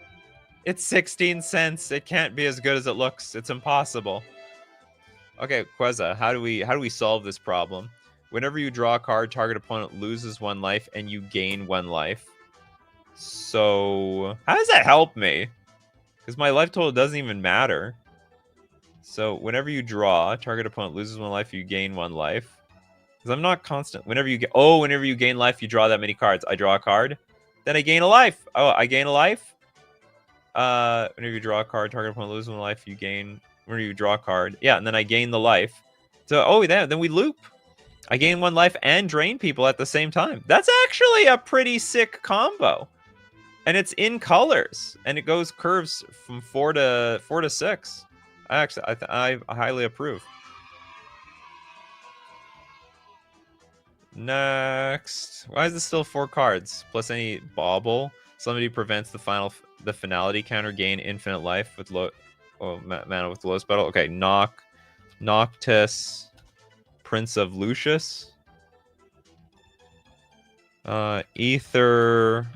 It's 16 cents. It can't be as good as it looks. It's impossible. Okay, Queza, how do we solve this problem? Whenever you draw a card, target opponent loses 1 life and you gain 1 life. So, how does that help me? Because my life total doesn't even matter. So, whenever you draw, target opponent loses 1 life, you gain 1 life. Because I'm not constant. Whenever you gain life, you draw that many cards. I draw a card, then I gain a life. Oh, I gain a life. Whenever you draw a card, target opponent loses 1 life, you gain. Whenever you draw a card, yeah, and then I gain the life. So, then we loop. I gain 1 life and drain people at the same time. That's actually a pretty sick combo. And it's in colors. And it goes curves from 4 to 6. I highly approve. Next. Why is this still 4 cards? Plus any bauble. Somebody prevents the finality counter, gain infinite life with low mana with the lowest battle. Okay, Noctis. Prince of Lucius. Ether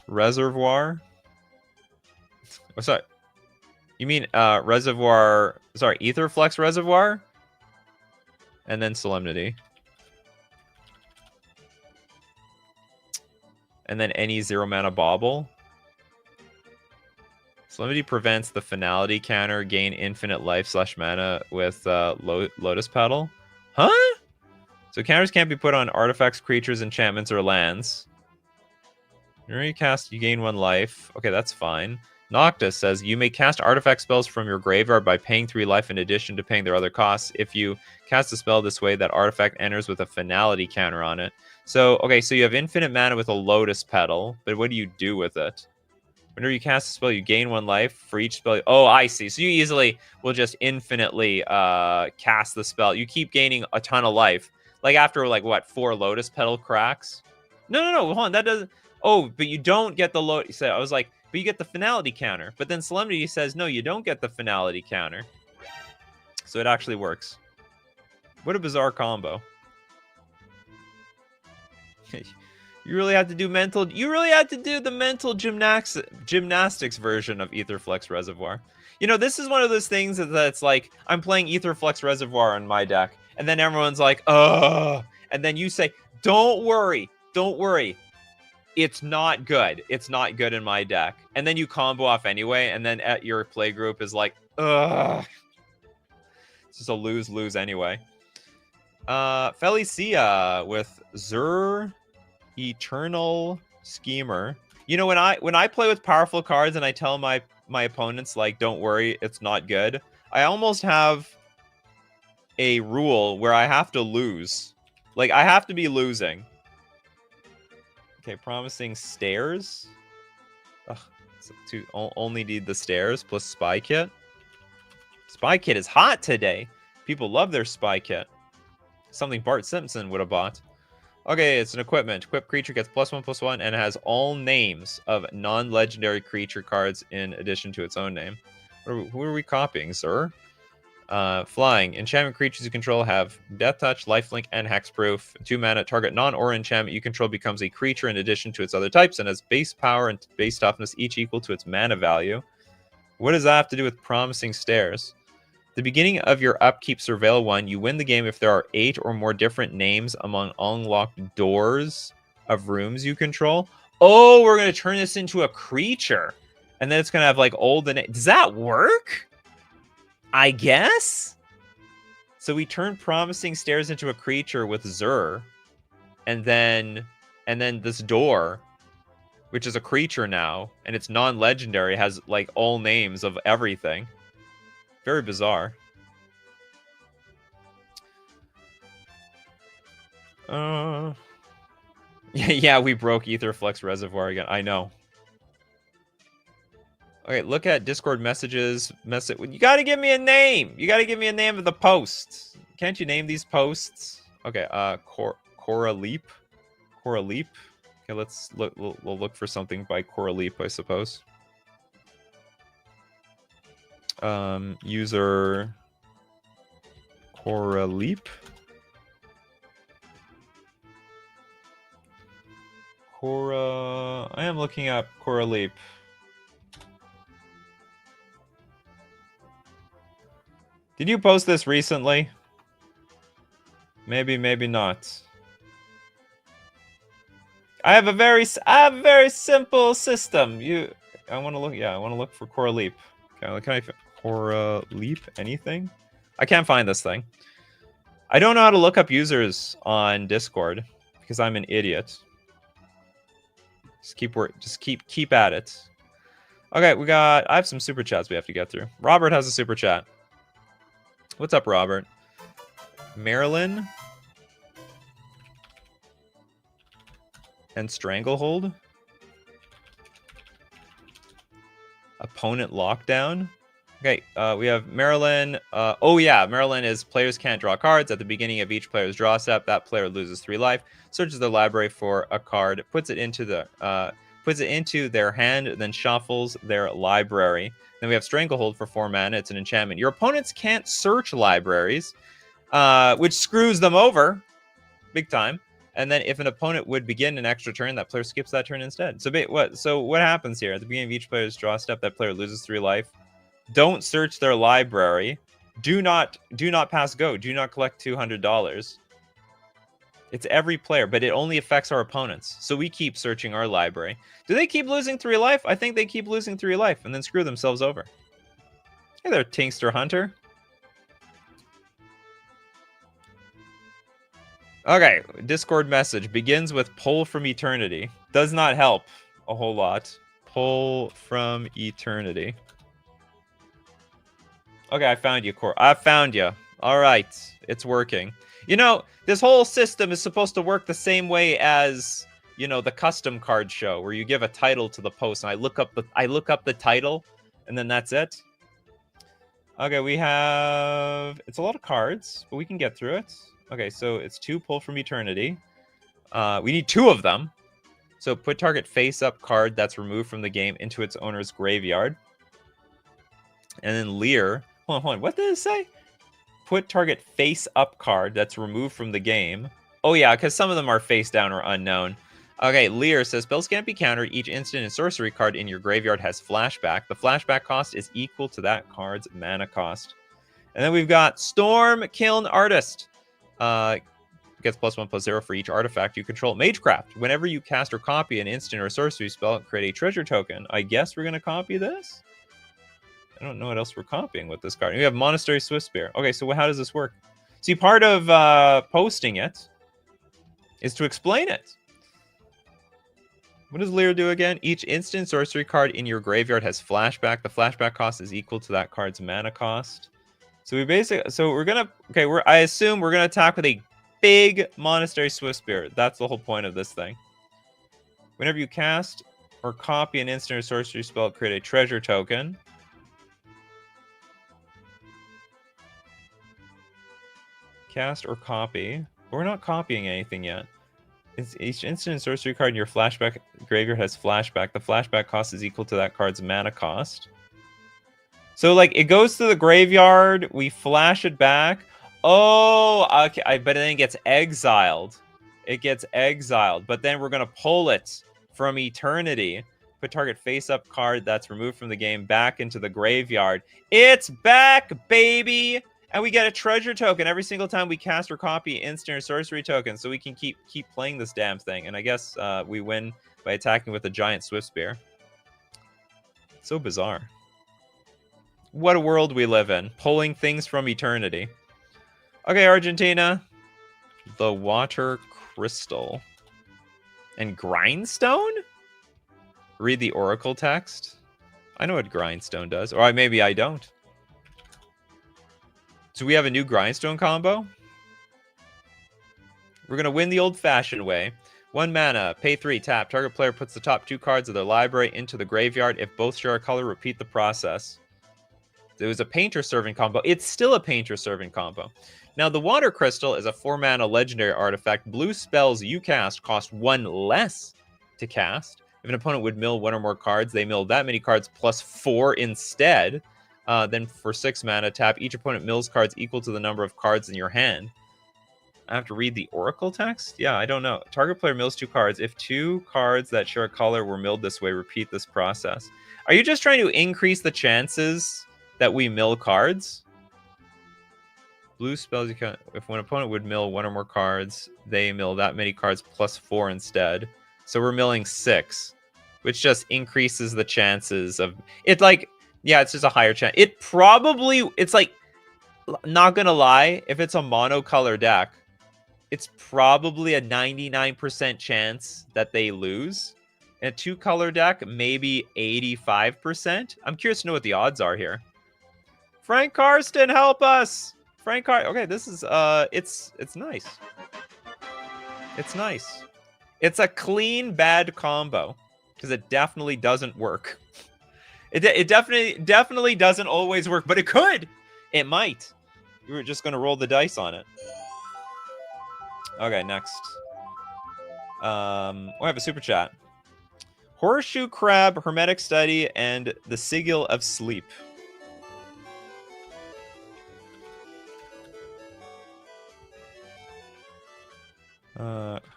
Reservoir. Oh, sorry. You mean Reservoir... Sorry, Etherflex Reservoir? And then Solemnity. And then any 0 mana bauble. Solemnity prevents the finality counter, gain infinite life / mana with Lotus Petal. Huh? So counters can't be put on artifacts, creatures, enchantments, or lands. Whenever you cast, you gain 1 life. Okay, that's fine. Noctis says, you may cast artifact spells from your graveyard by paying 3 life in addition to paying their other costs. If you cast a spell this way, that artifact enters with a finality counter on it. So, okay, so you have infinite mana with a Lotus Petal, but what do you do with it? Whenever you cast a spell, you gain 1 life for each spell. Oh, I see. So you easily will just infinitely cast the spell. You keep gaining a ton of life. Like after, like, what, 4 Lotus Petal cracks? No, hold on. That doesn't... Oh, but you don't get the Lotus... So I was like, but you get the finality counter. But then Solemnity says, no, you don't get the finality counter. So it actually works. What a bizarre combo. You really had to do mental... You really had to do the mental gymnastics version of Etherflex Reservoir. You know, this is one of those things that's like, I'm playing Etherflex Reservoir on my deck, and then everyone's like, ugh. And then you say, don't worry. It's not good. It's not good in my deck. And then you combo off anyway, and then at your play group is like, ugh. It's just a lose-lose anyway. Felicia with Zur Eternal Schemer. You know, when I play with powerful cards and I tell my opponents, like, don't worry, it's not good, I almost have a rule where I have to lose. Like, I have to be losing. Okay, Promising Stairs. Ugh, only need the stairs plus Spy Kit. Spy Kit is hot today. People love their Spy Kit. Something Bart Simpson would have bought. Okay, it's an equipment. Equipped creature gets +1/+1 and has all names of non-legendary creature cards in addition to its own name. Who are we copying, sir? Flying. Enchantment creatures you control have Death Touch, Lifelink, and Hexproof. 2 mana. Target non-aura enchantment you control becomes a creature in addition to its other types and has base power and base toughness each equal to its mana value. What does that have to do with Promising Stairs? The beginning of your upkeep Surveil 1, you win the game if there are 8 or more different names among unlocked doors of rooms you control. Oh, we're going to turn this into a creature. And then it's going to have, like, old... Does that work? I guess? So we turn Promising Stairs into a creature with Zur. And then this door, which is a creature now, and it's non-legendary, has, like, all names of everything. Very bizarre. Yeah, we broke Etherflex Reservoir again. I know. Okay, look at Discord messages. You gotta give me a name. You gotta give me a name of the post. Can't you name these posts? Okay, Cora Leap. Okay, let's look. We'll look for something by Cora Leap, I suppose. User Cora Leap. I am looking up Cora Leap. Did you post this recently? Maybe not. I have a very simple system. I want to look for Cora Leap. Can I Cora Leap anything? I can't find this thing. I don't know how to look up users on Discord because I'm an idiot. Just keep at it. Okay, I have some super chats we have to get through. Robert has a super chat. What's up, Robert? Marilyn and Stranglehold. Opponent Lockdown. Okay, we have Marilyn. Oh yeah, Marilyn is players can't draw cards. At the beginning of each player's draw step, that player loses 3 life. Searches their library for a card, puts it into their hand, then shuffles their library. Then we have Stranglehold for 4 mana. It's an enchantment. Your opponents can't search libraries, which screws them over big time. And then if an opponent would begin an extra turn, that player skips that turn instead. So what happens here? At the beginning of each player's draw step, that player loses 3 life. Don't search their library. Do not pass go. Do not collect $200. It's every player, but it only affects our opponents. So we keep searching our library. Do they keep losing 3 life? I think they keep losing 3 life and then screw themselves over. Hey there, Tinkster Hunter. Okay, Discord message begins with pull from eternity. Does not help a whole lot. Pull from eternity. Okay, I found you, Cor. I found you. All right, it's working. You know, this whole system is supposed to work the same way as, you know, the custom card show, where you give a title to the post, and I look up the title, and then that's it. Okay, we have... It's a lot of cards, but we can get through it. Okay, so it's 2 pull from eternity. We need 2 of them. So put target face-up card that's removed from the game into its owner's graveyard. And then Lear... Hold on. What did it say? Put target face-up card that's removed from the game. Oh, yeah, because some of them are face-down or unknown. Okay, Lear says, spells can't be countered. Each instant and sorcery card in your graveyard has flashback. The flashback cost is equal to that card's mana cost. And then we've got Storm Kiln Artist. Gets +1/+0 for each artifact you control. Magecraft. Whenever you cast or copy an instant or sorcery spell, create a treasure token. I guess we're going to copy this? I don't know what else we're copying with this card. We have Monastery Swiftspear. Okay, so how does this work? See, part of posting it is to explain it. What does Lear do again? Each instant sorcery card in your graveyard has flashback. The flashback cost is equal to that card's mana cost. So we're gonna I assume we're gonna attack with a big Monastery Swiftspear. That's the whole point of this thing. Whenever you cast or copy an instant or sorcery spell, create a treasure token. Cast or copy. But we're not copying anything yet. Each instant and sorcery card in your flashback graveyard has flashback. The flashback cost is equal to that card's mana cost. So, like, it goes to the graveyard, we flash it back. Oh, okay, but then it gets exiled. It gets exiled, but then we're going to pull it from eternity. Put target face-up card that's removed from the game back into the graveyard. It's back, baby! And we get a treasure token every single time we cast or copy instant or sorcery tokens, so we can keep playing this damn thing. And I guess we win by attacking with a giant Swiftspear. So bizarre. What a world we live in. Pulling things from eternity. Okay, Argentina. The Water Crystal. And Grindstone? Read the Oracle text. I know what Grindstone does. Or maybe I don't. So we have a new Grindstone combo. We're going to win the old-fashioned way. 1 mana, pay 3, tap. Target player puts the top 2 cards of their library into the graveyard. If both share a color, repeat the process. It was a Painter-Servant combo. It's still a Painter-Servant combo. Now, the Water Crystal is a 4-mana legendary artifact. Blue spells you cast cost 1 less to cast. If an opponent would mill 1 or more cards, they mill that many cards plus 4 instead. Then for 6 mana, tap. Each opponent mills cards equal to the number of cards in your hand. I have to read the Oracle text? Yeah, I don't know. Target player mills 2 cards. If 2 cards that share a color were milled this way, repeat this process. Are you just trying to increase the chances that we mill cards? Blue spells you can... If one opponent would mill 1 or more cards, they mill that many cards plus 4 instead. So we're milling 6, which just increases the chances of... It's like... Yeah, it's just a higher chance. It's like... Not gonna lie, if it's a monocolor deck, it's probably a 99% chance that they lose. In a 2-color deck, maybe 85%. I'm curious to know what the odds are here. Frank Karsten, help us! Frank Karsten. Okay, this is it's nice. It's nice. It's a clean bad combo because it definitely doesn't work. It definitely doesn't always work, but it could. It might. You were just gonna roll the dice on it. Okay, next. We have a super chat. Horseshoe Crab, Hermetic Study, and the Sigil of Sleep.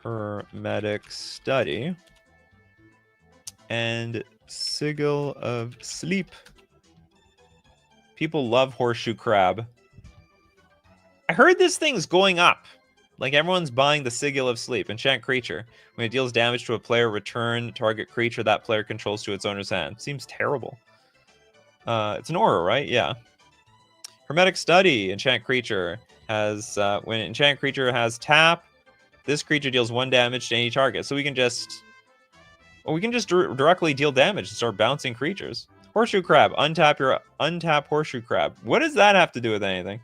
Hermetic Study. And Sigil of Sleep. People love Horseshoe Crab. I heard this thing's going up. Like, everyone's buying the Sigil of Sleep. Enchant creature. When it deals damage to a player, return target creature that player controls to its owner's hand. Seems terrible. It's an aura, right? Yeah. Hermetic Study. Enchant creature has... when enchant creature has tap, this creature deals 1 damage to any target. So we can just... Well, we can just directly deal damage and start bouncing creatures. Horseshoe Crab. Untap Horseshoe Crab. What does that have to do with anything?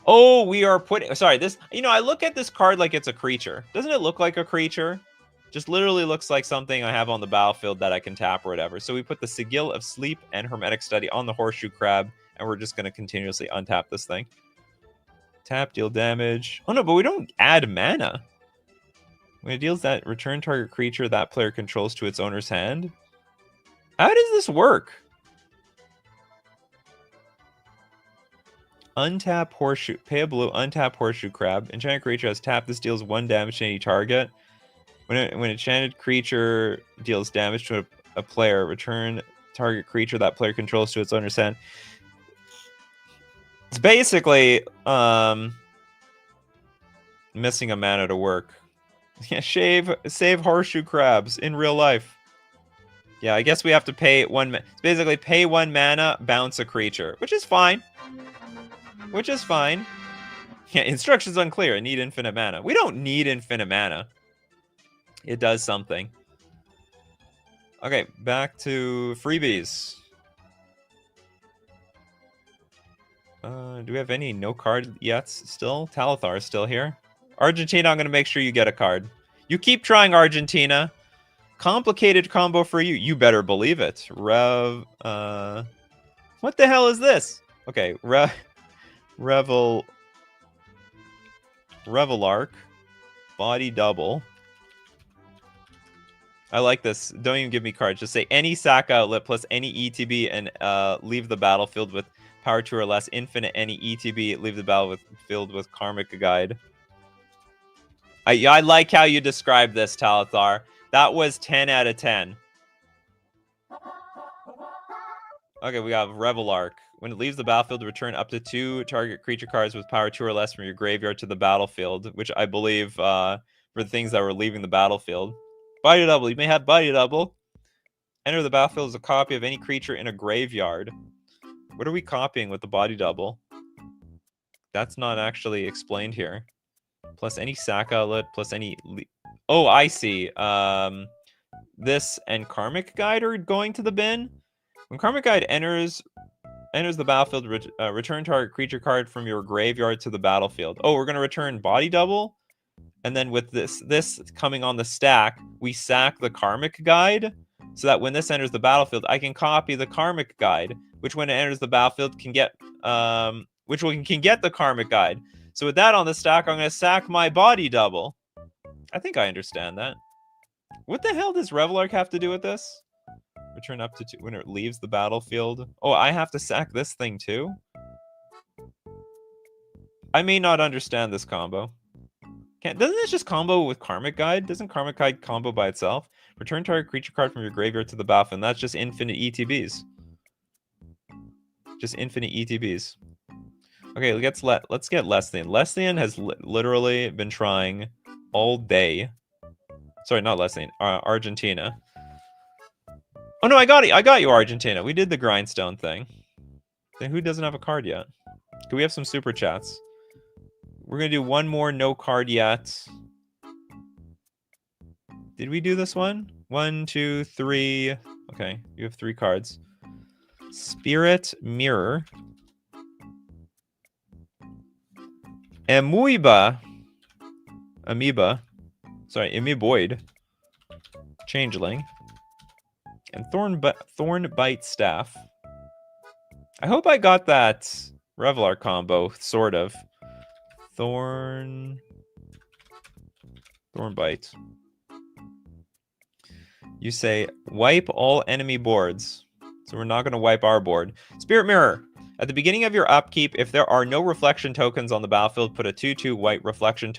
Oh, we are putting... Sorry, this... You know, I look at this card like it's a creature. Doesn't it look like a creature? Just literally looks like something I have on the battlefield that I can tap or whatever. So we put the Sigil of Sleep and Hermetic Study on the Horseshoe Crab, and we're just going to continuously untap this thing. Tap, deal damage. Oh, no, but we don't add mana. When it deals that, return target creature that player controls to its owner's hand. How does this work? Untap Horseshoe. Pay a blue, untap Horseshoe Crab. Enchanted creature has tap. This deals 1 damage to any target. When enchanted creature deals damage to a player, return target creature that player controls to its owner's hand. It's basically missing a mana to work. Yeah, save Horseshoe Crabs in real life. Yeah, I guess we have to pay 1. It's basically pay 1 mana, bounce a creature, which is fine. Which is fine. Yeah, instructions unclear. I need infinite mana. We don't need infinite mana. It does something. Okay, back to freebies. Do we have any no card yet still? Talithar is still here. Argentina, I'm going to make sure you get a card. You keep trying, Argentina. Complicated combo for you. You better believe it. What the hell is this? Okay, Revelark. Body double. I like this. Don't even give me cards. Just say any sack outlet plus any ETB and leave the battlefield with power 2 or less. Infinite any ETB. Leave the battlefield with Karmic Guide. I like how you described this, Talithar. That was 10 out of 10. Okay, we got Revelark. When it leaves the battlefield, return up to 2 target creature cards with power 2 or less from your graveyard to the battlefield, which I believe for the things that were leaving the battlefield. Body double. You may have body double. Enter the battlefield as a copy of any creature in a graveyard. What are we copying with the body double? That's not actually explained here. Plus any sack outlet, plus any... Oh, I see. This and Karmic Guide are going to the bin. When Karmic Guide enters the battlefield, return target creature card from your graveyard to the battlefield. Oh, we're going to return body double? And then with this coming on the stack, we sack the Karmic Guide, so that when this enters the battlefield, I can copy the Karmic Guide, which when it enters the battlefield can get the Karmic Guide. So with that on the stack, I'm going to sack my body double. I think I understand that. What the hell does Revelark have to do with this? Return up to 2 when it leaves the battlefield. Oh, I have to sack this thing too? I may not understand this combo. Doesn't this just combo with Karmic Guide? Doesn't Karmic Guide combo by itself? Return target creature card from your graveyard to the battlefield. And that's just infinite ETBs. Just infinite ETBs. Okay, let's get Leslian. Leslian has literally been trying all day. Sorry, not Leslian. Argentina. Oh no, I got you, Argentina. We did the grindstone thing. Then who doesn't have a card yet? Can we have some super chats? We're gonna do one more no card yet. Did we do this one? 1, 2, 3. Okay, you have 3 cards. Spirit Mirror. Amoeba. Sorry, Amoeboid. Changeling. And Thornbite Staff. I hope I got that Revelar combo, sort of. Thornbite. You say, wipe all enemy boards. So we're not going to wipe our board. Spirit Mirror. At the beginning of your upkeep, if there are no reflection tokens on the battlefield, put a 2/2 white reflection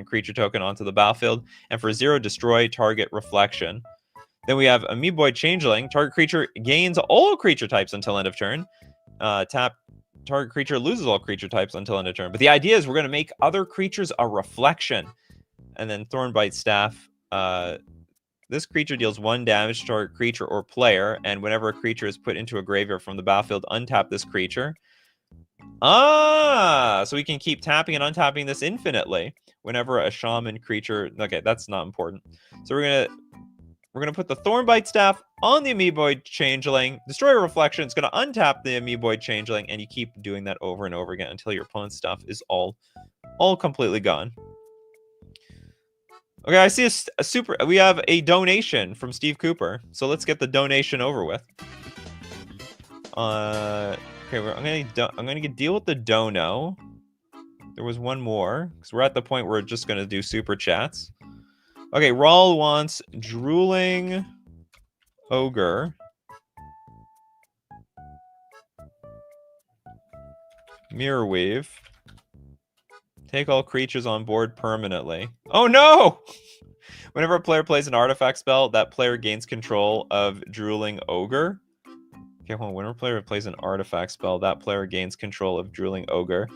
creature token onto the battlefield, and for 0, destroy target reflection. Then we have Amoeboid Changeling. Target creature gains all creature types until end of turn. Tap. Target creature loses all creature types until end of turn. But the idea is we're going to make other creatures a reflection. And then Thornbite Staff. This creature deals 1 damage to target creature or player, and whenever a creature is put into a graveyard from the battlefield, untap this creature. So we can keep tapping and untapping this infinitely. Whenever a shaman creature... Okay, that's not important. So we're gonna put the Thornbite Staff on the Amoeboid Changeling, destroy a reflection. It's gonna untap the Amoeboid Changeling, and you keep doing that over and over again until your opponent's stuff is all completely gone. Okay, I see a super... We have a donation from Steve Cooper. So let's get the donation over with. Okay, I'm gonna deal with the dono. There was one more, because we're at the point where we're just gonna do super chats. Okay, Raul wants Drooling Ogre. Mirrorweave. Take all creatures on board permanently. Oh no! Whenever a player plays an artifact spell, that player gains control of Drooling Ogre. Okay, hold on. Whenever a player plays an artifact spell, that player gains control of Drooling Ogre.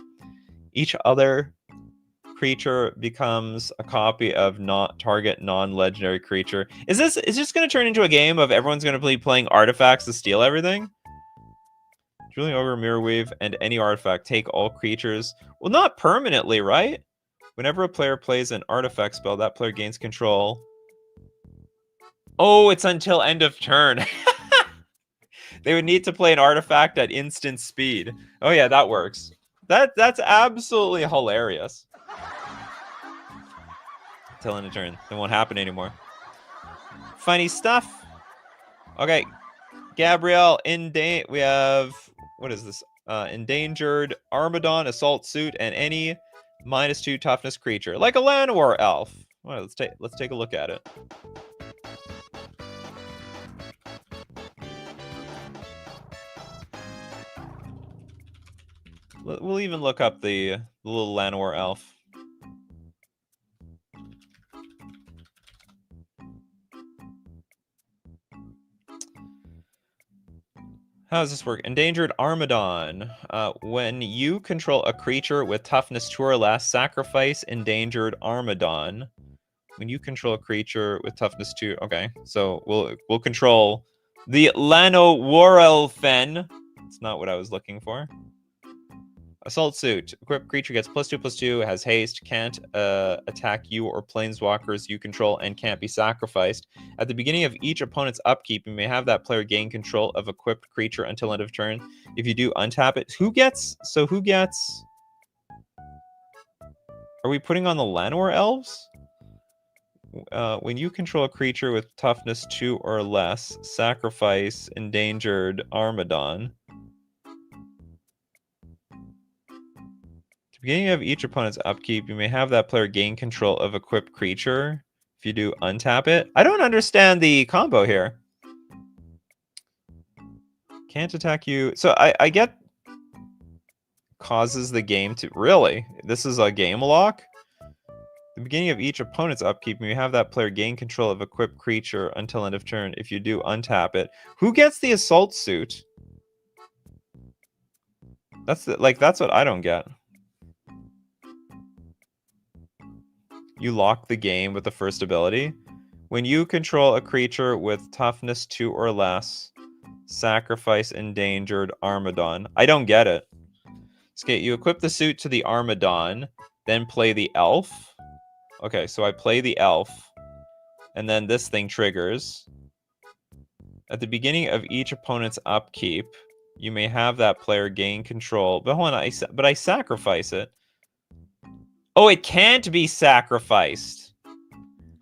Each other creature becomes a copy of target non-legendary creature. Is this going to turn into a game of everyone's going to be playing artifacts to steal everything? Drooling Ogre, Mirrorweave, and any artifact. Take all creatures. Well, not permanently, right? Whenever a player plays an artifact spell, that player gains control. Oh, it's until end of turn. They would need to play an artifact at instant speed. Oh yeah, that works. That's absolutely hilarious. Until end of turn. It won't happen anymore. Funny stuff. Okay. Gabrielle, we have... What is this? Endangered Armadon, Assault Suit, and any -2 toughness creature. Like a Llanowar elf. Well, let's take a look at it. We'll even look up the little Llanowar elf. How does this work? Endangered Armadon. When you control a creature with toughness 2 or less, sacrifice Endangered Armadon. When you control a creature with toughness 2, okay. So we'll control the Llanowar elfen. That's not what I was looking for. Assault Suit. Equipped creature gets +2/+2, has haste, can't attack you or planeswalkers you control, and can't be sacrificed. At the beginning of each opponent's upkeep, you may have that player gain control of equipped creature until end of turn. If you do, untap it. Who gets... Are we putting on the Llanowar elves? When you control a creature with toughness 2 or less, sacrifice Endangered Armadon. Beginning of each opponent's upkeep, you may have that player gain control of equipped creature. If you do, untap it. I don't understand the combo here. Can't attack you. So I get causes the game to... Really? This is a game lock? The beginning of each opponent's upkeep, you may have that player gain control of equipped creature until end of turn. If you do, untap it. Who gets the Assault Suit? That's what I don't get. You lock the game with the first ability. When you control a creature with toughness 2 or less, sacrifice Endangered Armadon. I don't get it. Okay, you equip the suit to the Armadon, then play the elf. Okay, so I play the elf, and then this thing triggers. At the beginning of each opponent's upkeep, you may have that player gain control. But hold on, I sacrifice it. Oh, it can't be sacrificed.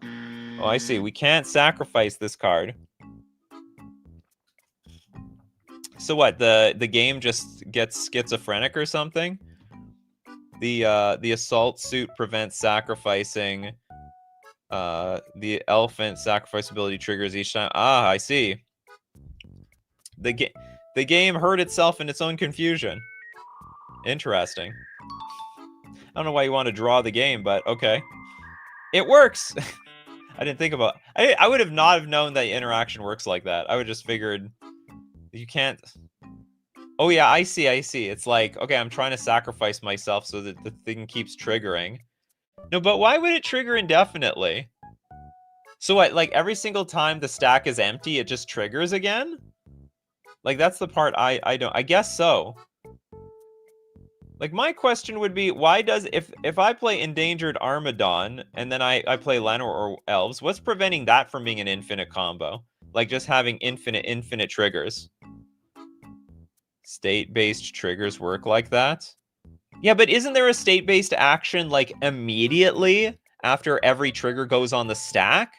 Oh, I see. We can't sacrifice this card. So what? The game just gets schizophrenic or something? The Assault Suit prevents sacrificing. The Elephant sacrifice ability triggers each time. Ah, I see. The game heard itself in its own confusion. Interesting. I don't know why you want to draw the game, but okay. It works! I didn't think about... I would have not have known that interaction works like that. I would just figured... You can't... Oh yeah, I see. It's like, okay, I'm trying to sacrifice myself so that the thing keeps triggering. No, but why would it trigger indefinitely? So what, like every single time the stack is empty, it just triggers again? Like that's the part I don't... I guess so. Like my question would be, why does... If I play Endangered Armadon, and then I play Llanowar or Elves, what's preventing that from being an infinite combo? Like just having infinite triggers. State-based triggers work like that? Yeah, but isn't there a state-based action, like, immediately after every trigger goes on the stack?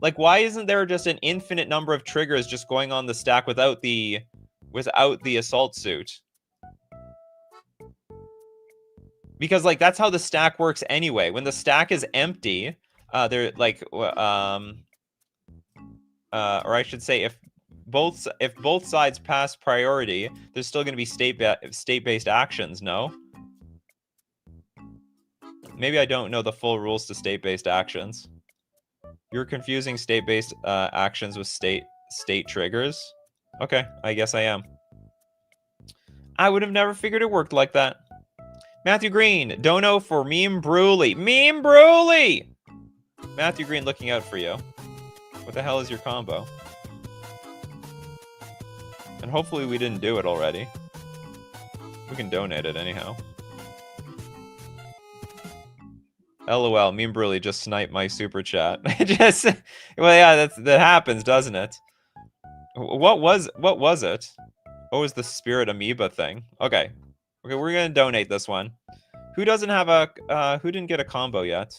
Like, why isn't there just an infinite number of triggers just going on the stack without the assault suit? Because, like, that's how the stack works anyway. When the stack is empty, or I should say, if both sides pass priority, there's still going to be state-based actions, no? Maybe I don't know the full rules to state-based actions. You're confusing state-based actions with state triggers? Okay, I guess I am. I would have never figured it worked like that. Matthew Green, dono for Meme Bruley. Meme Bruley! Matthew Green looking out for you. What the hell is your combo? And hopefully we didn't do it already. We can donate it anyhow. LOL, Meme Bruley just sniped my super chat. Well, yeah, that happens, doesn't it? What was it? What was the spirit amoeba thing? Okay, we're gonna donate this one. Who doesn't have a? Who didn't get a combo yet?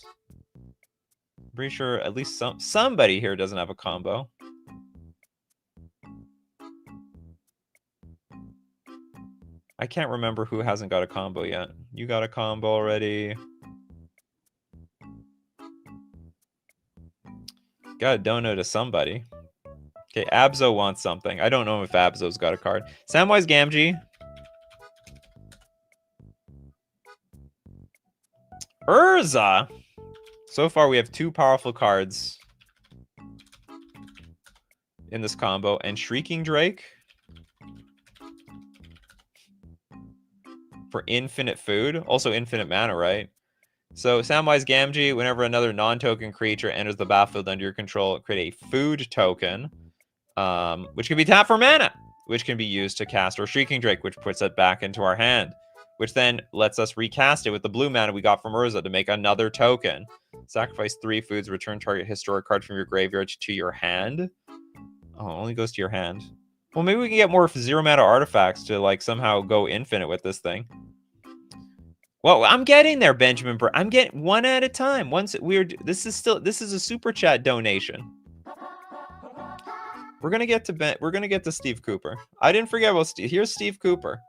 I'm pretty sure at least somebody here doesn't have a combo. I can't remember who hasn't got a combo yet. You got a combo already. Got a dono to somebody. Okay, Abzo wants something. I don't know if Abzo's got a card. Samwise Gamgee. Urza! So far, we have 2 powerful cards in this combo. And Shrieking Drake for infinite food. Also infinite mana, right? So Samwise Gamgee, whenever another non-token creature enters the battlefield under your control, create a food token, which can be tapped for mana, which can be used to cast our Shrieking Drake, which puts it back into our hand, which then lets us recast it with the blue mana we got from Urza to make another token. Sacrifice 3 foods, return target historic card from your graveyard to your hand. Oh, it only goes to your hand. Well, maybe we can get more 0 mana artifacts to like somehow go infinite with this thing. Well, I'm getting there, Benjamin. I'm getting one at a time. This is a super chat donation. We're gonna get to Steve Cooper. I didn't forget about Steve. Here's Steve Cooper.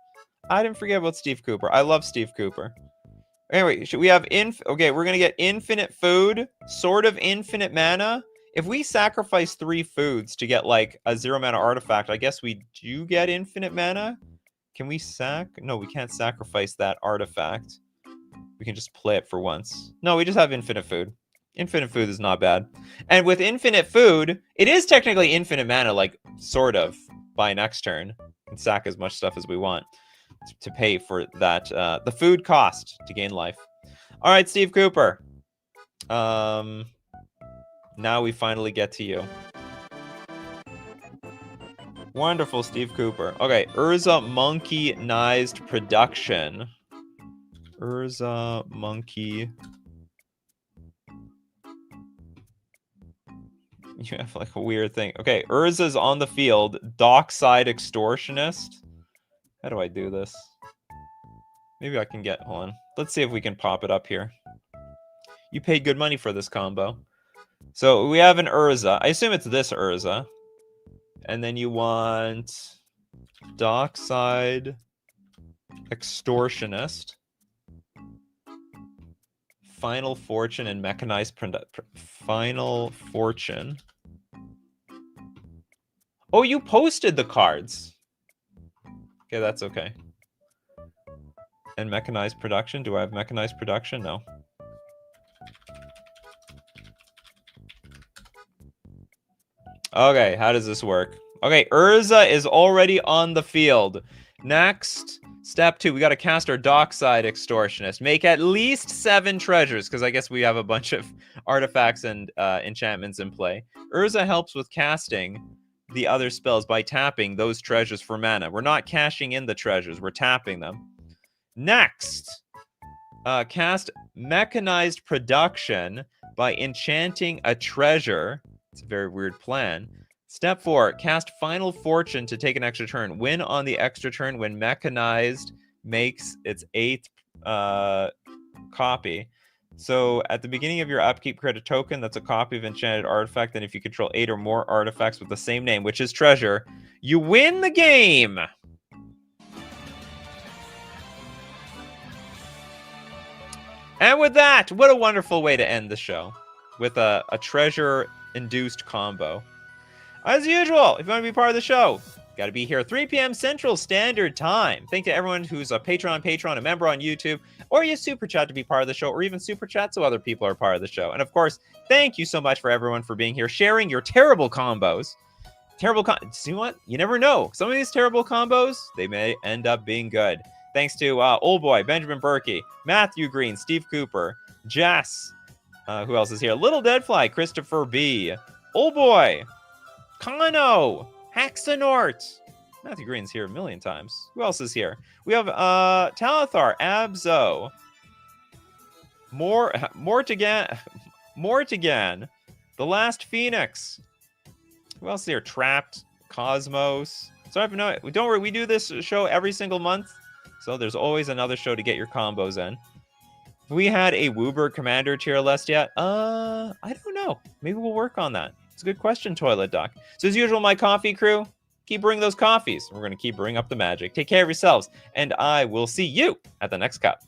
I didn't forget about Steve Cooper. I love Steve Cooper. Anyway, should we have okay, we're gonna get infinite food, sort of infinite mana. If we sacrifice 3 foods to get like a 0 mana artifact, I guess we do get infinite mana. Can we No, we can't sacrifice that artifact. We can just play it for once. No, we just have infinite food. Infinite food is not bad. And with infinite food, it is technically infinite mana, like, sort of, by next turn. We can sack as much stuff as we want to pay for that, the food cost to gain life. All right, Steve Cooper. Now we finally get to you. Wonderful, Steve Cooper. Okay, Urza Monkey-nized production. Urza Monkey. You have like a weird thing. Okay, Urza's on the field. Dockside Extortionist. How do I do this? Maybe I can get... Hold on. Let's see if we can pop it up here. You paid good money for this combo. So we have an Urza. I assume it's this Urza. And then you want Dockside Extortionist, Final Fortune, and Mechanized Final Fortune. Oh, you posted the cards. Okay, that's okay. And mechanized production. Do I have mechanized production? No. Okay, how does this work? Okay, Urza is already on the field. Next, step 2, we got to cast our Dockside Extortionist. Make at least 7 treasures, because I guess we have a bunch of artifacts and enchantments in play. Urza helps with casting the other spells by tapping those treasures for mana. We're not cashing in the treasures, we're tapping them. Next, cast Mechanized Production by enchanting a treasure. It's a very weird plan. Step 4, cast Final Fortune to take an extra turn. Win on the extra turn when Mechanized makes its 8th copy. So at the beginning of your upkeep, create a token that's a copy of enchanted artifact. And if you control 8 or more artifacts with the same name, which is treasure, you win the game. And with that, what a wonderful way to end the show. With a treasure-induced combo. As usual, if you want to be part of the show, got to be here 3 p.m. Central Standard Time. Thank you to everyone who's a Patreon, a member on YouTube, or you super chat to be part of the show, or even super chat so other people are part of the show. And of course, thank you so much for everyone for being here, sharing your terrible combos. See what? You never know. Some of these terrible combos, they may end up being good. Thanks to Old Boy, Benjamin Berkey, Matthew Green, Steve Cooper, Jess. Who else is here? Little Deadfly, Christopher B. Old Boy, Kano, Haxanort. Matthew Green's here a million times. Who else is here? We have Talathar, Abzo, Mortigan, The Last Phoenix. Who else is here? Trapped, Cosmos. So I have no. Don't worry, we do this show every single month, so there's always another show to get your combos in. Have we had a Wooburg Commander tier list yet? I don't know. Maybe we'll work on that. It's a good question, Toilet Doc. So as usual, my coffee crew, keep bringing those coffees. We're going to keep bringing up the magic. Take care of yourselves, and I will see you at the next cup.